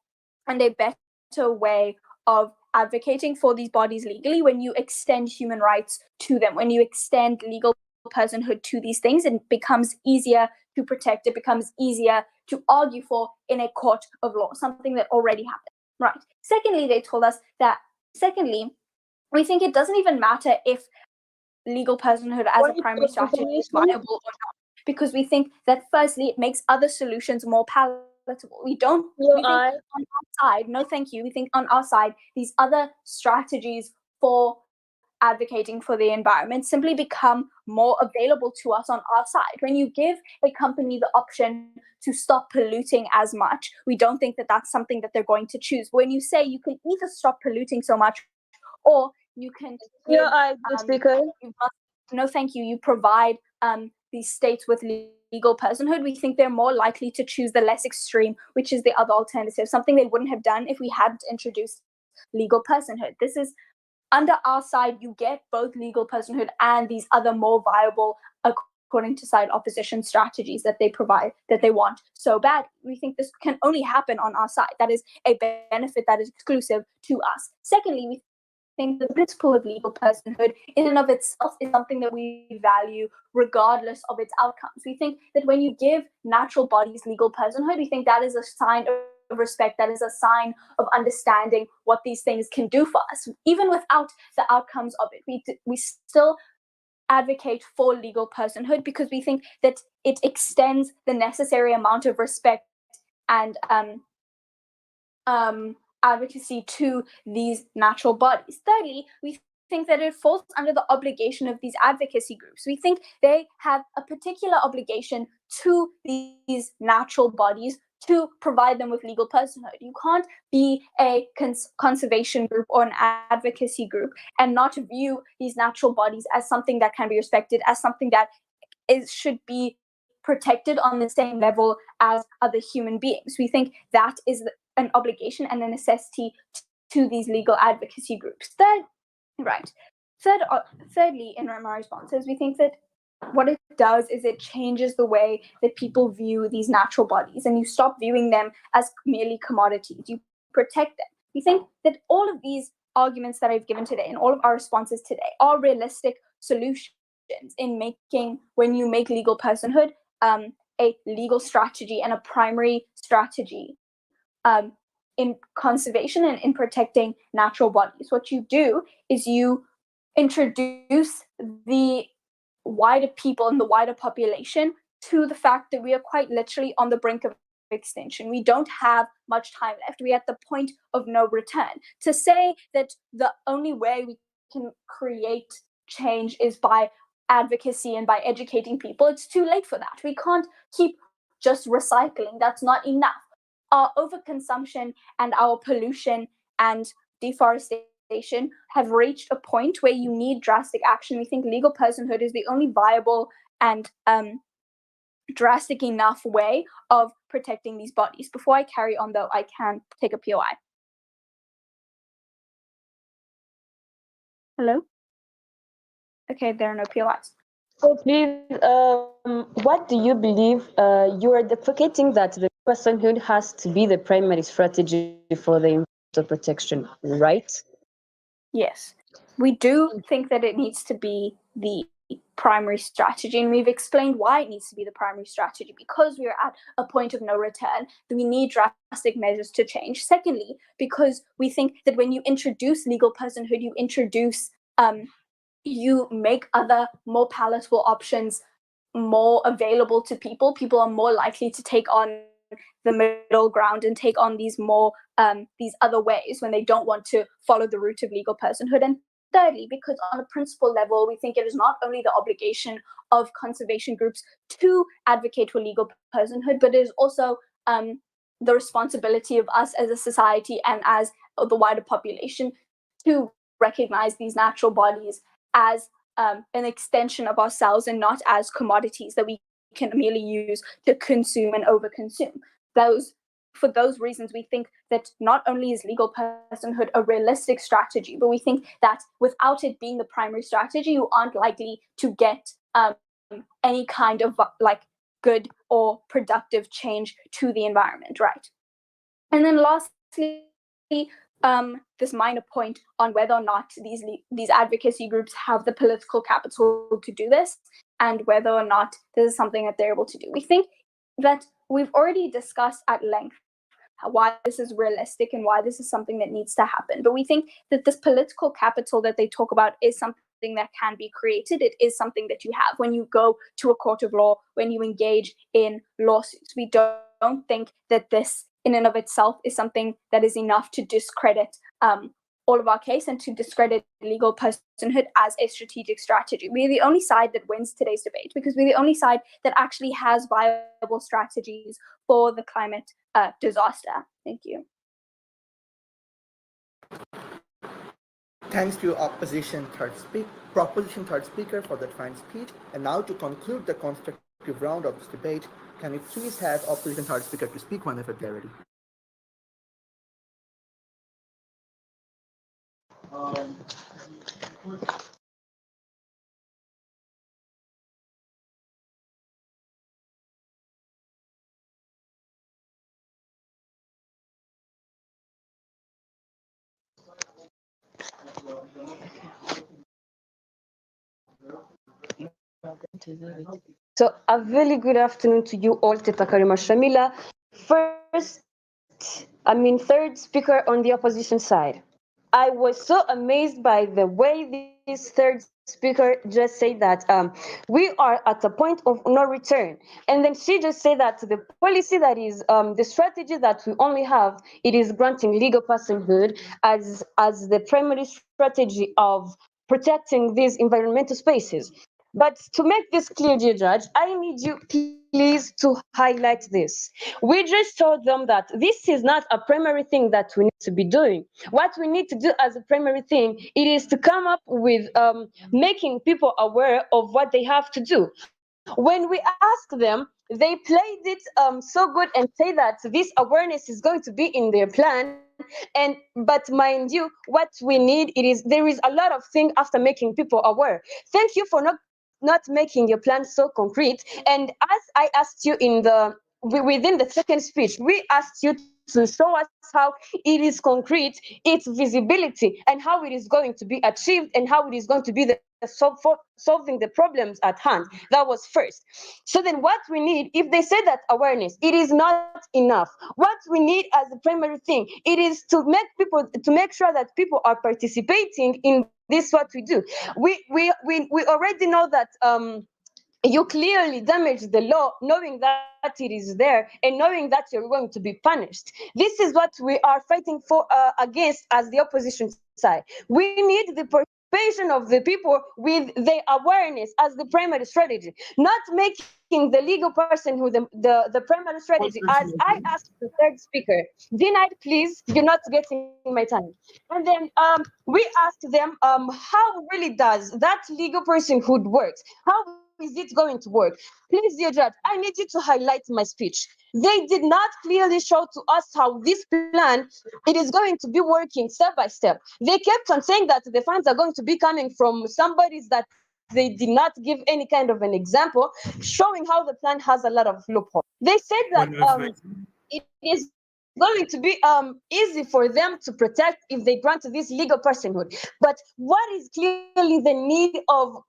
and a better way of advocating for these bodies legally. When you extend human rights to them, when you extend legal personhood to these things, it becomes easier to protect. It becomes easier to argue for in a court of law, something that already happened, right? Secondly, they told us that, we think it doesn't even matter if legal personhood as a primary strategy is viable or not, because we think that firstly, it makes other solutions more palatable. We think on our side, no thank you, we think on our side, these other strategies for advocating for the environment simply become more available to us on our side. When you give a company the option to stop polluting as much, we don't think that that's something that they're going to choose. When you say you can either stop polluting so much or you can no thank you, you provide these states with legal personhood, we think they're more likely to choose the less extreme, which is the other alternative, something they wouldn't have done if we hadn't introduced legal personhood. This is under our side, you get both legal personhood and these other more viable, according to side opposition strategies that they provide, that they want so bad. We think this can only happen on our side. That is a benefit that is exclusive to us. Secondly, we think the principle of legal personhood in and of itself is something that we value regardless of its outcomes. We think that when you give natural bodies legal personhood, we think that is a sign of respect, that is a sign of understanding what these things can do for us. Even without the outcomes of it, we still advocate for legal personhood because we think that it extends the necessary amount of respect and advocacy to these natural bodies. Thirdly, we think that it falls under the obligation of these advocacy groups. We think they have a particular obligation to these natural bodies to provide them with legal personhood. You can't be a conservation group or an advocacy group and not view these natural bodies as something that can be respected, as something that should be protected on the same level as other human beings. We think that is an obligation and a necessity to these legal advocacy groups. Thirdly, in my responses, we think that what it does is it changes the way that people view these natural bodies, and you stop viewing them as merely commodities. You protect them. We think that all of these arguments that I've given today and all of our responses today are realistic solutions in making, when you make legal personhood a legal strategy and a primary strategy in conservation and in protecting natural bodies. What you do is you introduce the wider people and the wider population to the fact that we are quite literally on the brink of extinction. We don't have much time left. We're at the point of no return. To say that the only way we can create change is by advocacy and by educating people, it's too late for that. We can't keep just recycling. That's not enough. Our overconsumption and our pollution and deforestation have reached a point where you need drastic action. We think legal personhood is the only viable and drastic enough way of protecting these bodies. Before I carry on, though, I can take a POI. Hello? Okay, there are no POIs. So please, what do you believe? You are advocating that the personhood has to be the primary strategy for the environmental protection, right? Yes, we do think that it needs to be the primary strategy, and we've explained why it needs to be the primary strategy, because we are at a point of no return, that we need drastic measures to change. Secondly, because we think that when you introduce legal personhood, you introduce you make other more palatable options more available to people. People are more likely to take on the middle ground and take on these more these other ways when they don't want to follow the route of legal personhood. And thirdly, because on a principle level, we think it is not only the obligation of conservation groups to advocate for legal personhood, but it is also the responsibility of us as a society and as the wider population to recognize these natural bodies as an extension of ourselves and not as commodities that we can merely use to consume and overconsume. For those reasons, we think that not only is legal personhood a realistic strategy, but we think that without it being the primary strategy, you aren't likely to get any kind of good or productive change to the environment, right? And then lastly, this minor point on whether or not these advocacy groups have the political capital to do this, and whether or not this is something that they're able to do. We think that we've already discussed at length why this is realistic and why this is something that needs to happen. But we think that this political capital that they talk about is something that can be created. It is something that you have when you go to a court of law, when you engage in lawsuits. We don't think that this in and of itself is something that is enough to discredit all of our case and to discredit legal personhood as a strategic strategy. We're the only side that wins today's debate because we're the only side that actually has viable strategies for the climate disaster. Thank you. Thanks to your proposition third speaker for that fine speech. And now to conclude the constructive round of this debate, can we please have opposition third speaker to speak whenever they're ready? So a very good afternoon to you all, Teta Karima Shamila. Third speaker on the opposition side. I was so amazed by the way this third speaker just said that we are at a point of no return. And then she just said that the policy that is the strategy that we only have, it is granting legal personhood as the primary strategy of protecting these environmental spaces. But to make this clear, dear judge, I need you please to highlight this. We just told them that this is not a primary thing that we need to be doing. What we need to do as a primary thing, it is to come up with making people aware of what they have to do. When we ask them, they played it so good and say that this awareness is going to be in their plan. But mind you, what we need there is a lot of things after making people aware. Thank you for not making your plan so concrete. And as I asked you within the second speech, we asked you to show us how it is concrete, its visibility, and how it is going to be achieved, and how it is going to be solving the problems at hand. That was first. So then what we need, if they say that awareness, it is not enough. What we need as a primary thing, it is to make sure that people are participating in this, what we do. We already know that you clearly damage the law, knowing that it is there and knowing that you're going to be punished. This is what we are fighting for against as the opposition side. We need the participation of the people with their awareness as the primary strategy, not making the legal person who the primary strategy. As I asked the third speaker, denied, please, you're not getting my time. And then we asked them, how really does that legal personhood work? How is it going to work? Please, dear judge, I need you to highlight my speech. They did not clearly show to us how this plan it is going to be working step by step. They kept on saying that the funds are going to be coming from somebody's that they did not give any kind of an example, showing how the plan has a lot of loopholes. They said that it is going to be easy for them to protect if they grant this legal personhood. But what is clearly the need of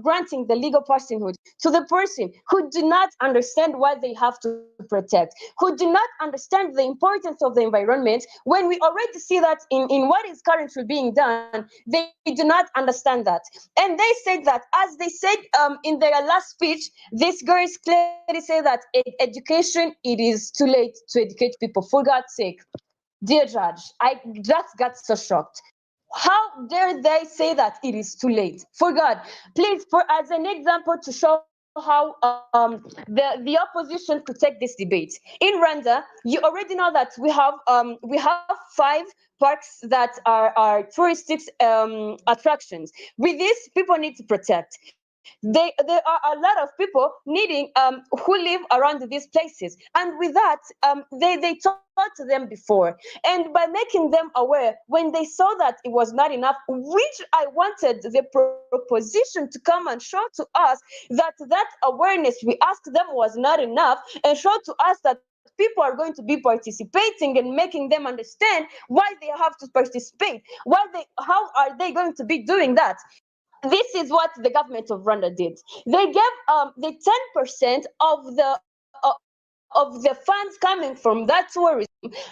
granting the legal personhood to the person who do not understand what they have to protect, who do not understand the importance of the environment, when we already see that in what is currently being done, they do not understand that. And they said that, as they said in their last speech, these girls clearly say that education, it is too late to educate people. For God's sake, dear judge, I just got so shocked. How dare they say that it is too late? For God, please, for as an example to show how the opposition could take this debate. In Rwanda, you already know that we have 5 parks that are touristic attractions. With this, people need to protect. There are a lot of people needing who live around these places, and with that they taught to them before, and by making them aware, when they saw that it was not enough, which I wanted the proposition to come and show to us that awareness we asked them was not enough, and show to us that people are going to be participating and making them understand why they have to participate, how are they going to be doing that. This is what the government of Rwanda did. They gave the 10% of the funds coming from that tourism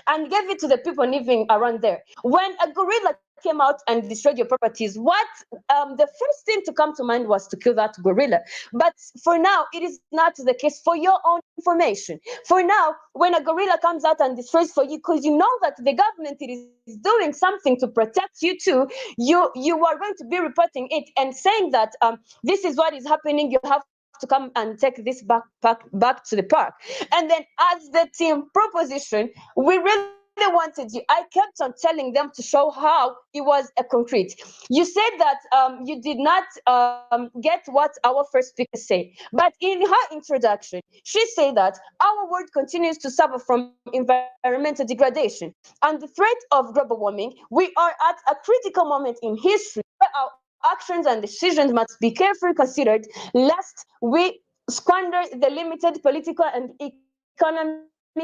and gave it to the people living around there. When a gorilla came out and destroyed your properties, what the first thing to come to mind was to kill that gorilla. But for now, it is not the case. For your own information, for now, when a gorilla comes out and destroys for you, because you know that the government is doing something to protect you too, you are going to be reporting it and saying that this is what is happening. You have to come and take this back to the park. And then as the team proposition, we really wanted you. I kept on telling them to show how it was a concrete. You said that you did not get what our first speaker said, but in her introduction, she said that our world continues to suffer from environmental degradation and the threat of global warming. We are at a critical moment in history where our actions and decisions must be carefully considered, lest we squander the limited political and economic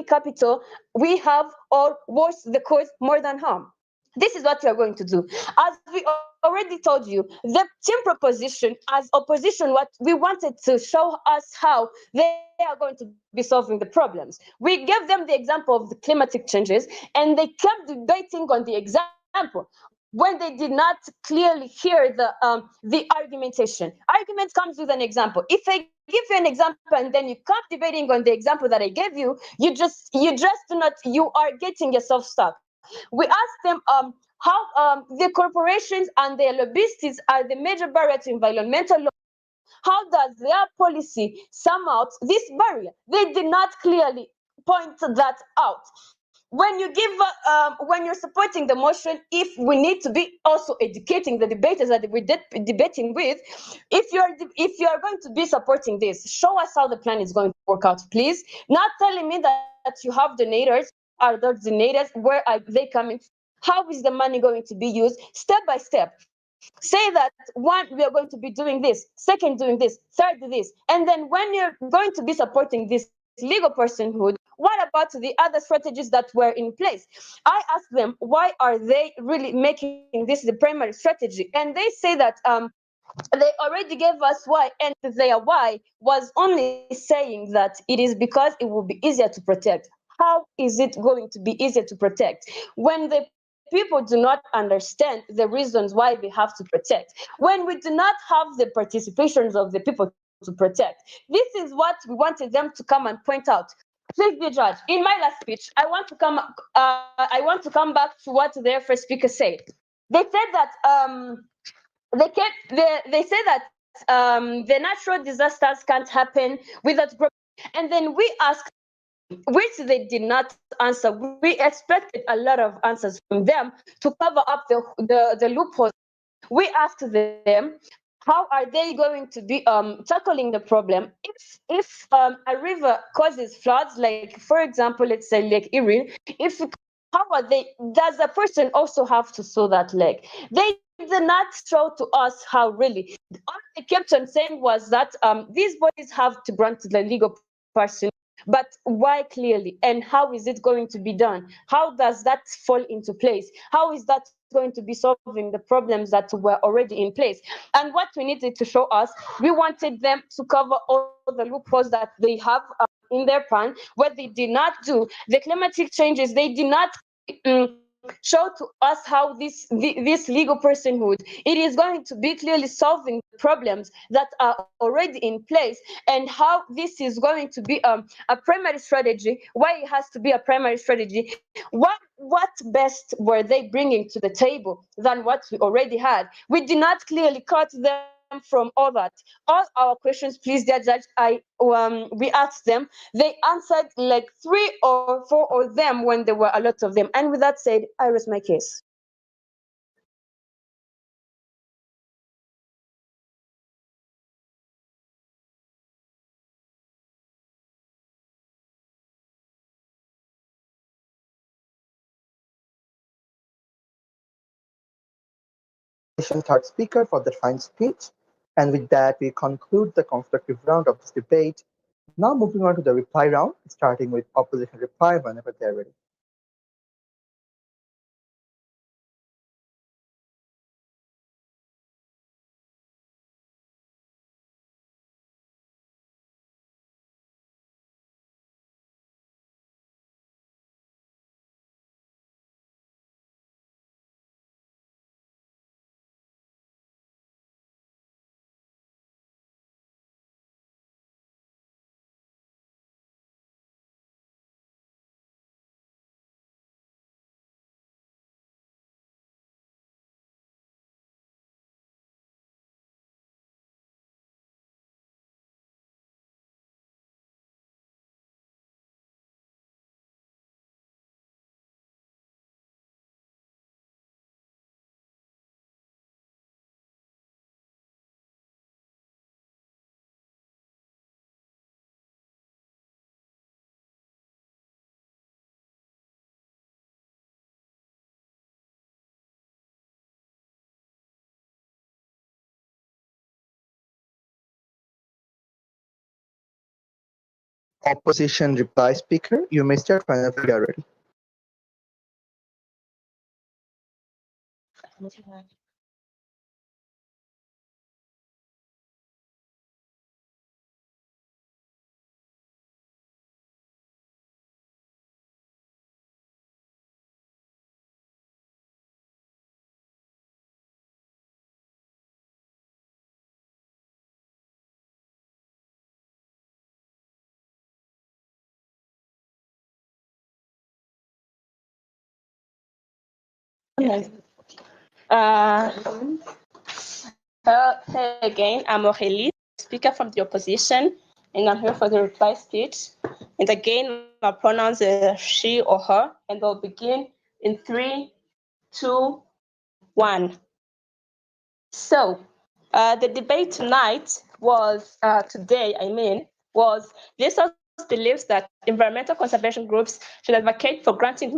capital we have, or worse, the cause more than harm. This is what we are going to do. As we already told you, the team proposition as opposition, what we wanted to show us how they are going to be solving the problems. We gave them the example of the climatic changes, and they kept debating on the example when they did not clearly hear the argumentation. Argument comes with an example. If I give you an example and then you come debating on the example that I gave you, you are getting yourself stuck. We asked them how the corporations and their lobbyists are the major barrier to environmental law. How does their policy sum out this barrier? They did not clearly point that out. When you give, when you're supporting the motion, if we need to be also educating the debaters that we're debating with, if you are going to be supporting this, show us how the plan is going to work out, please. Not telling me that you have donators. Are those donators? Where are they coming? How is the money going to be used? Step by step. Say that one, we are going to be doing this, second, doing this, third, this, and then when you're going to be supporting this legal personhood, what about the other strategies that were in place? I asked them, why are they really making this the primary strategy? And they say that they already gave us why, and their why was only saying that it is because it will be easier to protect. How is it going to be easier to protect when the people do not understand the reasons why they have to protect, when we do not have the participations of the people to protect? This is what we wanted them to come and point out. Please be judged. In my last speech, I want to come back to what their first speaker said. They said that they say that the natural disasters can't happen without growth. And then we asked, which they did not answer. We expected a lot of answers from them to cover up the loopholes. We asked them, how are they going to be tackling the problem if a river causes floods, like for example, let's say Lake Erie, if how are they, does a person also have to sew that leg? They did not show to us how really. All they kept on saying was that these bodies have to grant the legal person, but why clearly, and how is it going to be done? How does that fall into place? How is that going to be solving the problems that were already in place? And what we needed to show us, we wanted them to cover all the loopholes that they have in their plan. What they did not do, the climatic changes, they did not show to us how this legal personhood, it is going to be clearly solving the problems that are already in place, and how this is going to be a primary strategy, why it has to be a primary strategy, what best were they bringing to the table than what we already had. We did not clearly cut them from all that. All our questions, please, dear judge, we asked them. They answered like 3 or 4 of them when there were a lot of them. And with that said, I rest my case. Third speaker for the fine speech. And with that, we conclude the constructive round of this debate. Now moving on to the reply round, starting with opposition reply whenever they're ready. Opposition reply speaker, you may start whenever you're ready. Hey again, I'm Aurélie, speaker from the opposition, and I'm here for the reply speech. And again, my pronouns are she or her, and they'll begin in 3, 2, 1. So, the debate tonight was, was this House believes that environmental conservation groups should advocate for granting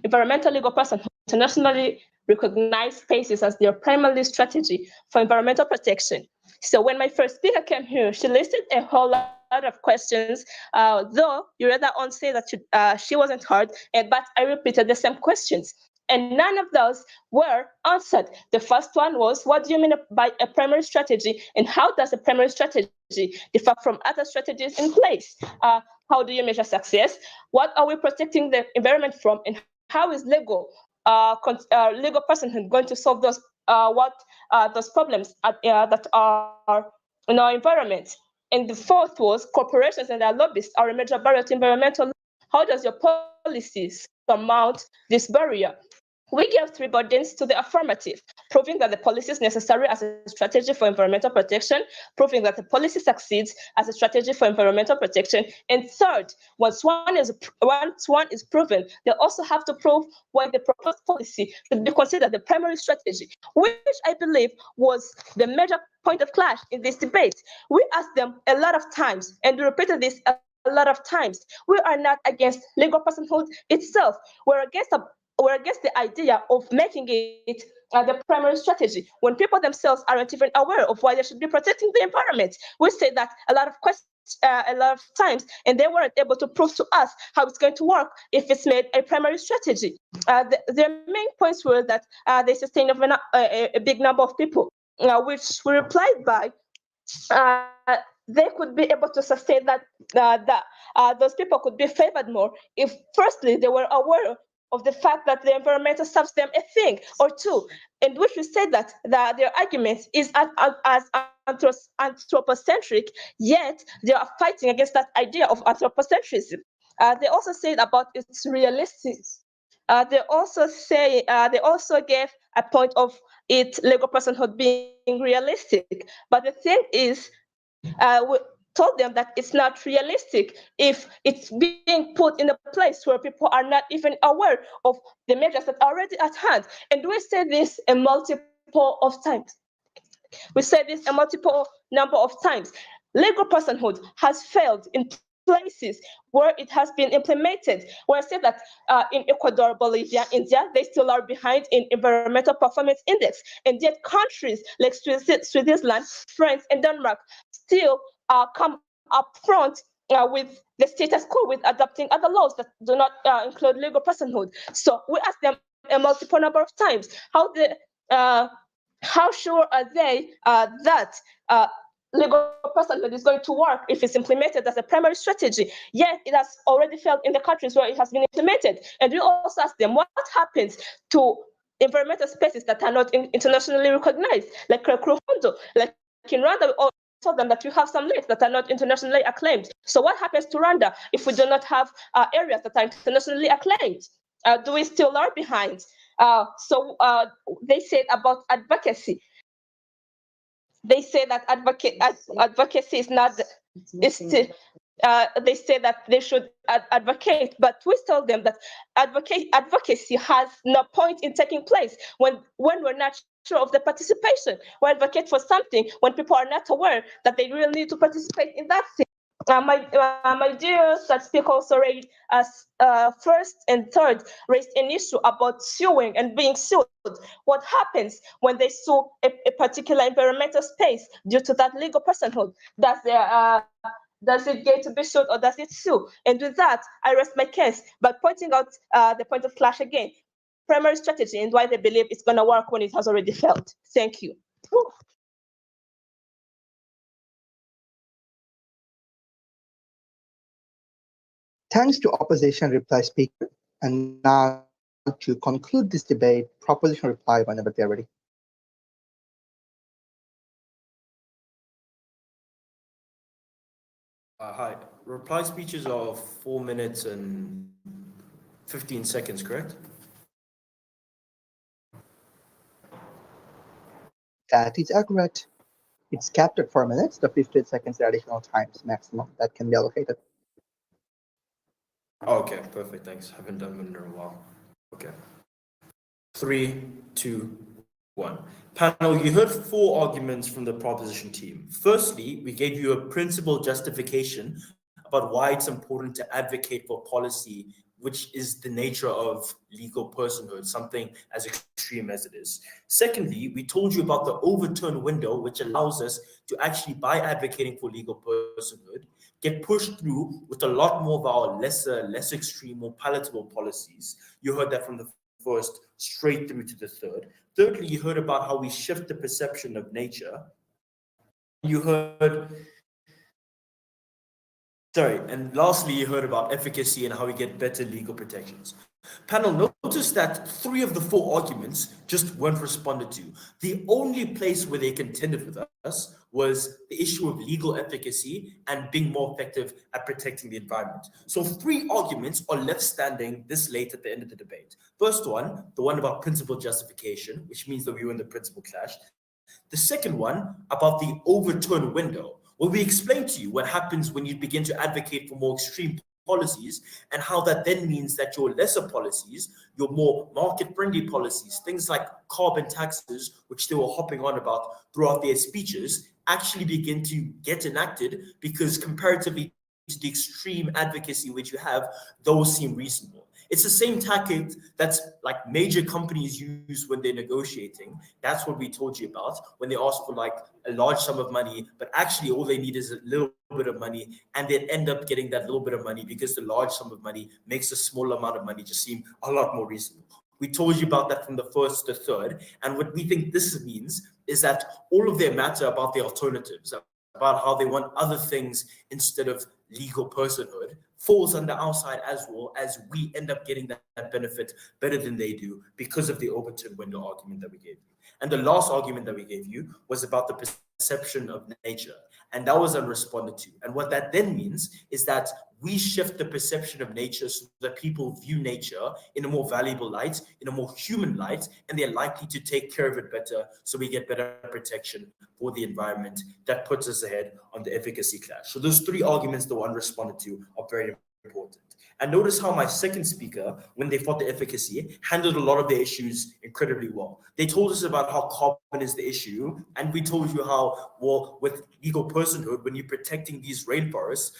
environmental legal personhood to internationally recognized spaces as their primary strategy for environmental protection. So when my first speaker came here, she listed a whole lot of questions, though you rather on say that she wasn't heard, but I repeated the same questions. And none of those were answered. The first one was, what do you mean by a primary strategy? And how does a primary strategy differ from other strategies in place? How do you measure success? What are we protecting the environment from? And how is legal personhood going to solve those problems that are in our environment? And the fourth was, corporations and their lobbyists are a major barrier to environmental. How does your policies surmount this barrier? We gave 3 burdens to the affirmative, proving that the policy is necessary as a strategy for environmental protection, proving that the policy succeeds as a strategy for environmental protection, and third, once one is proven, they also have to prove why the proposed policy should be considered the primary strategy, which I believe was the major point of clash in this debate. We asked them a lot of times, and we repeated this a lot of times. We are not against legal personhood itself. We're against the idea of making it the primary strategy when people themselves aren't even aware of why they should be protecting the environment. We say that a lot of times, and they weren't able to prove to us how it's going to work if it's made a primary strategy. Their main points were that they sustain a big number of people, which we replied by they could be able to sustain that those people could be favored more if firstly they were aware of the fact that the environment serves them a thing or two, in which we said that their argument is as anthropocentric, yet they are fighting against that idea of anthropocentrism. They also said about its realistic. They also gave a point of its legal personhood being realistic. But the thing is, we told them that it's not realistic if it's being put in a place where people are not even aware of the measures that are already at hand. And we say this a multiple of times. We said this a multiple number of times. Legal personhood has failed in places where it has been implemented, where I said that in Ecuador, Bolivia, India, they still are behind in environmental performance index. And yet countries like Switzerland, France, and Denmark still come up front with the status quo, with adopting other laws that do not include legal personhood. So we asked them a multiple number of times, how sure are they that legal personhood is going to work if it's implemented as a primary strategy? Yet it has already failed in the countries where it has been implemented. And we also ask them what happens to environmental spaces that are not internationally recognized, like Rwanda, like in Rwanda. We also told them that we have some lakes that are not internationally acclaimed. So what happens to Rwanda if we do not have areas that are internationally acclaimed? Do we still lag behind? So they said about advocacy. They say that advocacy is not. They say that they should advocate, but we told them that advocacy has no point in taking place when we're not sure of the participation. We advocate for something when people are not aware that they really need to participate in that thing. My dear speaker also raised first and third raised an issue about suing and being sued. What happens when they sue a particular environmental space due to that legal personhood? Does it get to be sued or does it sue? And with that, I rest my case by pointing out the point of clash again, primary strategy, and why they believe it's going to work when it has already failed. Thank you. Thanks to opposition reply speaker. And now to conclude this debate, proposition reply whenever they're ready. Hi. Reply speeches are 4 minutes and 15 seconds, correct? That is accurate. It's capped at 4 minutes. The 15 seconds additional times maximum that can be allocated. Okay, perfect. Thanks. Haven't done one in a while. Okay. 3, 2, 1. Panel, you heard 4 arguments from the proposition team. Firstly, we gave you a principled justification about why it's important to advocate for policy, which is the nature of legal personhood, something as extreme as it is. Secondly, we told you about the overturn window, which allows us to actually, by advocating for legal personhood, get pushed through with a lot more of our less extreme, more palatable policies. You heard that from the first straight through to the third. Thirdly, you heard about how we shift the perception of nature. You heard, and lastly, you heard about efficacy and how we get better legal protections. Panel, notice that 3 of the 4 arguments just weren't responded to. The only place where they contended with us was the issue of legal efficacy and being more effective at protecting the environment. So 3 arguments are left standing this late at the end of the debate. First one, the one about principle justification, which means that we were in the principle clash. The second one about the overturn window, where we explain to you what happens when you begin to advocate for more extreme policies and how that then means that your lesser policies, your more market-friendly policies, things like carbon taxes, which they were hopping on about throughout their speeches, actually begin to get enacted because comparatively to the extreme advocacy which you have, those seem reasonable. It's the same tactic that's like major companies use when they're negotiating. That's what we told you about when they ask for like a large sum of money, but actually all they need is a little bit of money, and they end up getting that little bit of money because the large sum of money makes a small amount of money just seem a lot more reasonable. We told you about that from the first to third, and what we think this means is that all of their matter about the alternatives, about how they want other things instead of legal personhood, falls under our side as well, as we end up getting that benefit better than they do because of the overturn window argument that we gave you. And the last argument that we gave you was about the perception of nature, and that was unresponded to. And what that then means is that we shift the perception of nature so that people view nature in a more valuable light, in a more human light, and they're likely to take care of it better, so we get better protection for the environment. That puts us ahead on the efficacy clash. So those 3 arguments that were unresponded to are very important. And notice how my second speaker, when they fought the efficacy, handled a lot of the issues incredibly well. They told us about how carbon is the issue, and we told you how, well, with legal personhood, when you're protecting these rainforests,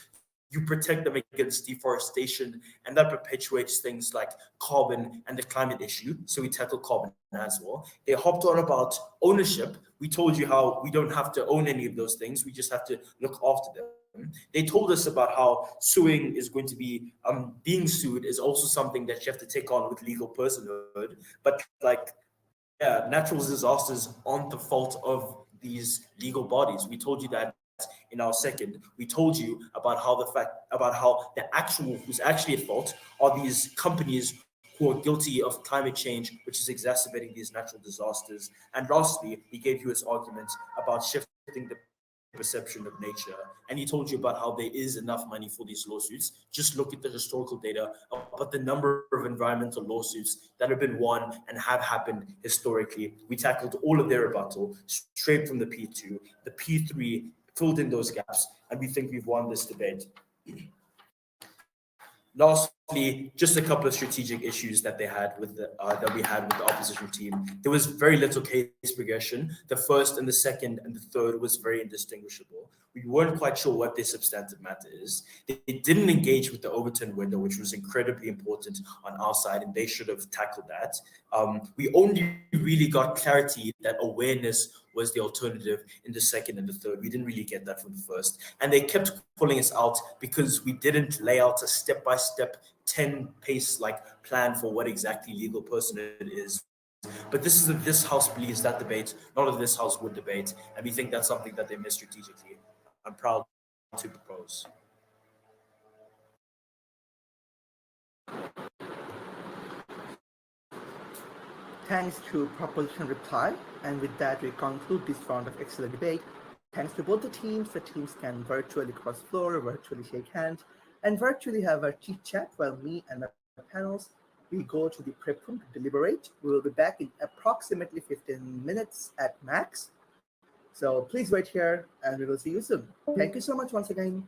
you protect them against deforestation, and that perpetuates things like carbon and the climate issue. So we tackle carbon as well. They hopped on about ownership. We told you how we don't have to own any of those things. We just have to look after them. They told us about how suing is going to be, being sued is also something that you have to take on with legal personhood. But like, natural disasters aren't the fault of these legal bodies. We told you that in our second. We told you about how who's actually at fault are these companies who are guilty of climate change, which is exacerbating these natural disasters. And lastly, he gave you his argument about shifting the perception of nature, and he told you about how there is enough money for these lawsuits. Just look at the historical data about the number of environmental lawsuits that have been won and have happened historically. We tackled all of their rebuttal straight from the P2. The P3 filled in those gaps, and we think we've won this debate. Lastly, just a couple of strategic issues that they had with the we had with the opposition team. There was very little case progression. The first and the second and the third was very indistinguishable. We weren't quite sure what their substantive matter is. They didn't engage with the overturn window, which was incredibly important on our side, and they should have tackled that. We only really got clarity that awareness was the alternative in the second and the third. We didn't really get that from the first. And they kept pulling us out because we didn't lay out a step-by-step 10-pace plan for what exactly legal personhood is. But this house believes that debate, none of this house would debate, and we think that's something that they missed strategically. I'm proud to propose. Thanks to Proposition Reply, and with that we conclude this round of excellent debate. Thanks to both the teams. The teams can virtually cross floor, virtually shake hands, and virtually have a chit chat while me and my panels we go to the prep room to deliberate. We will be back in approximately 15 minutes at max. So please wait here, and we will see you soon. Thank you so much once again.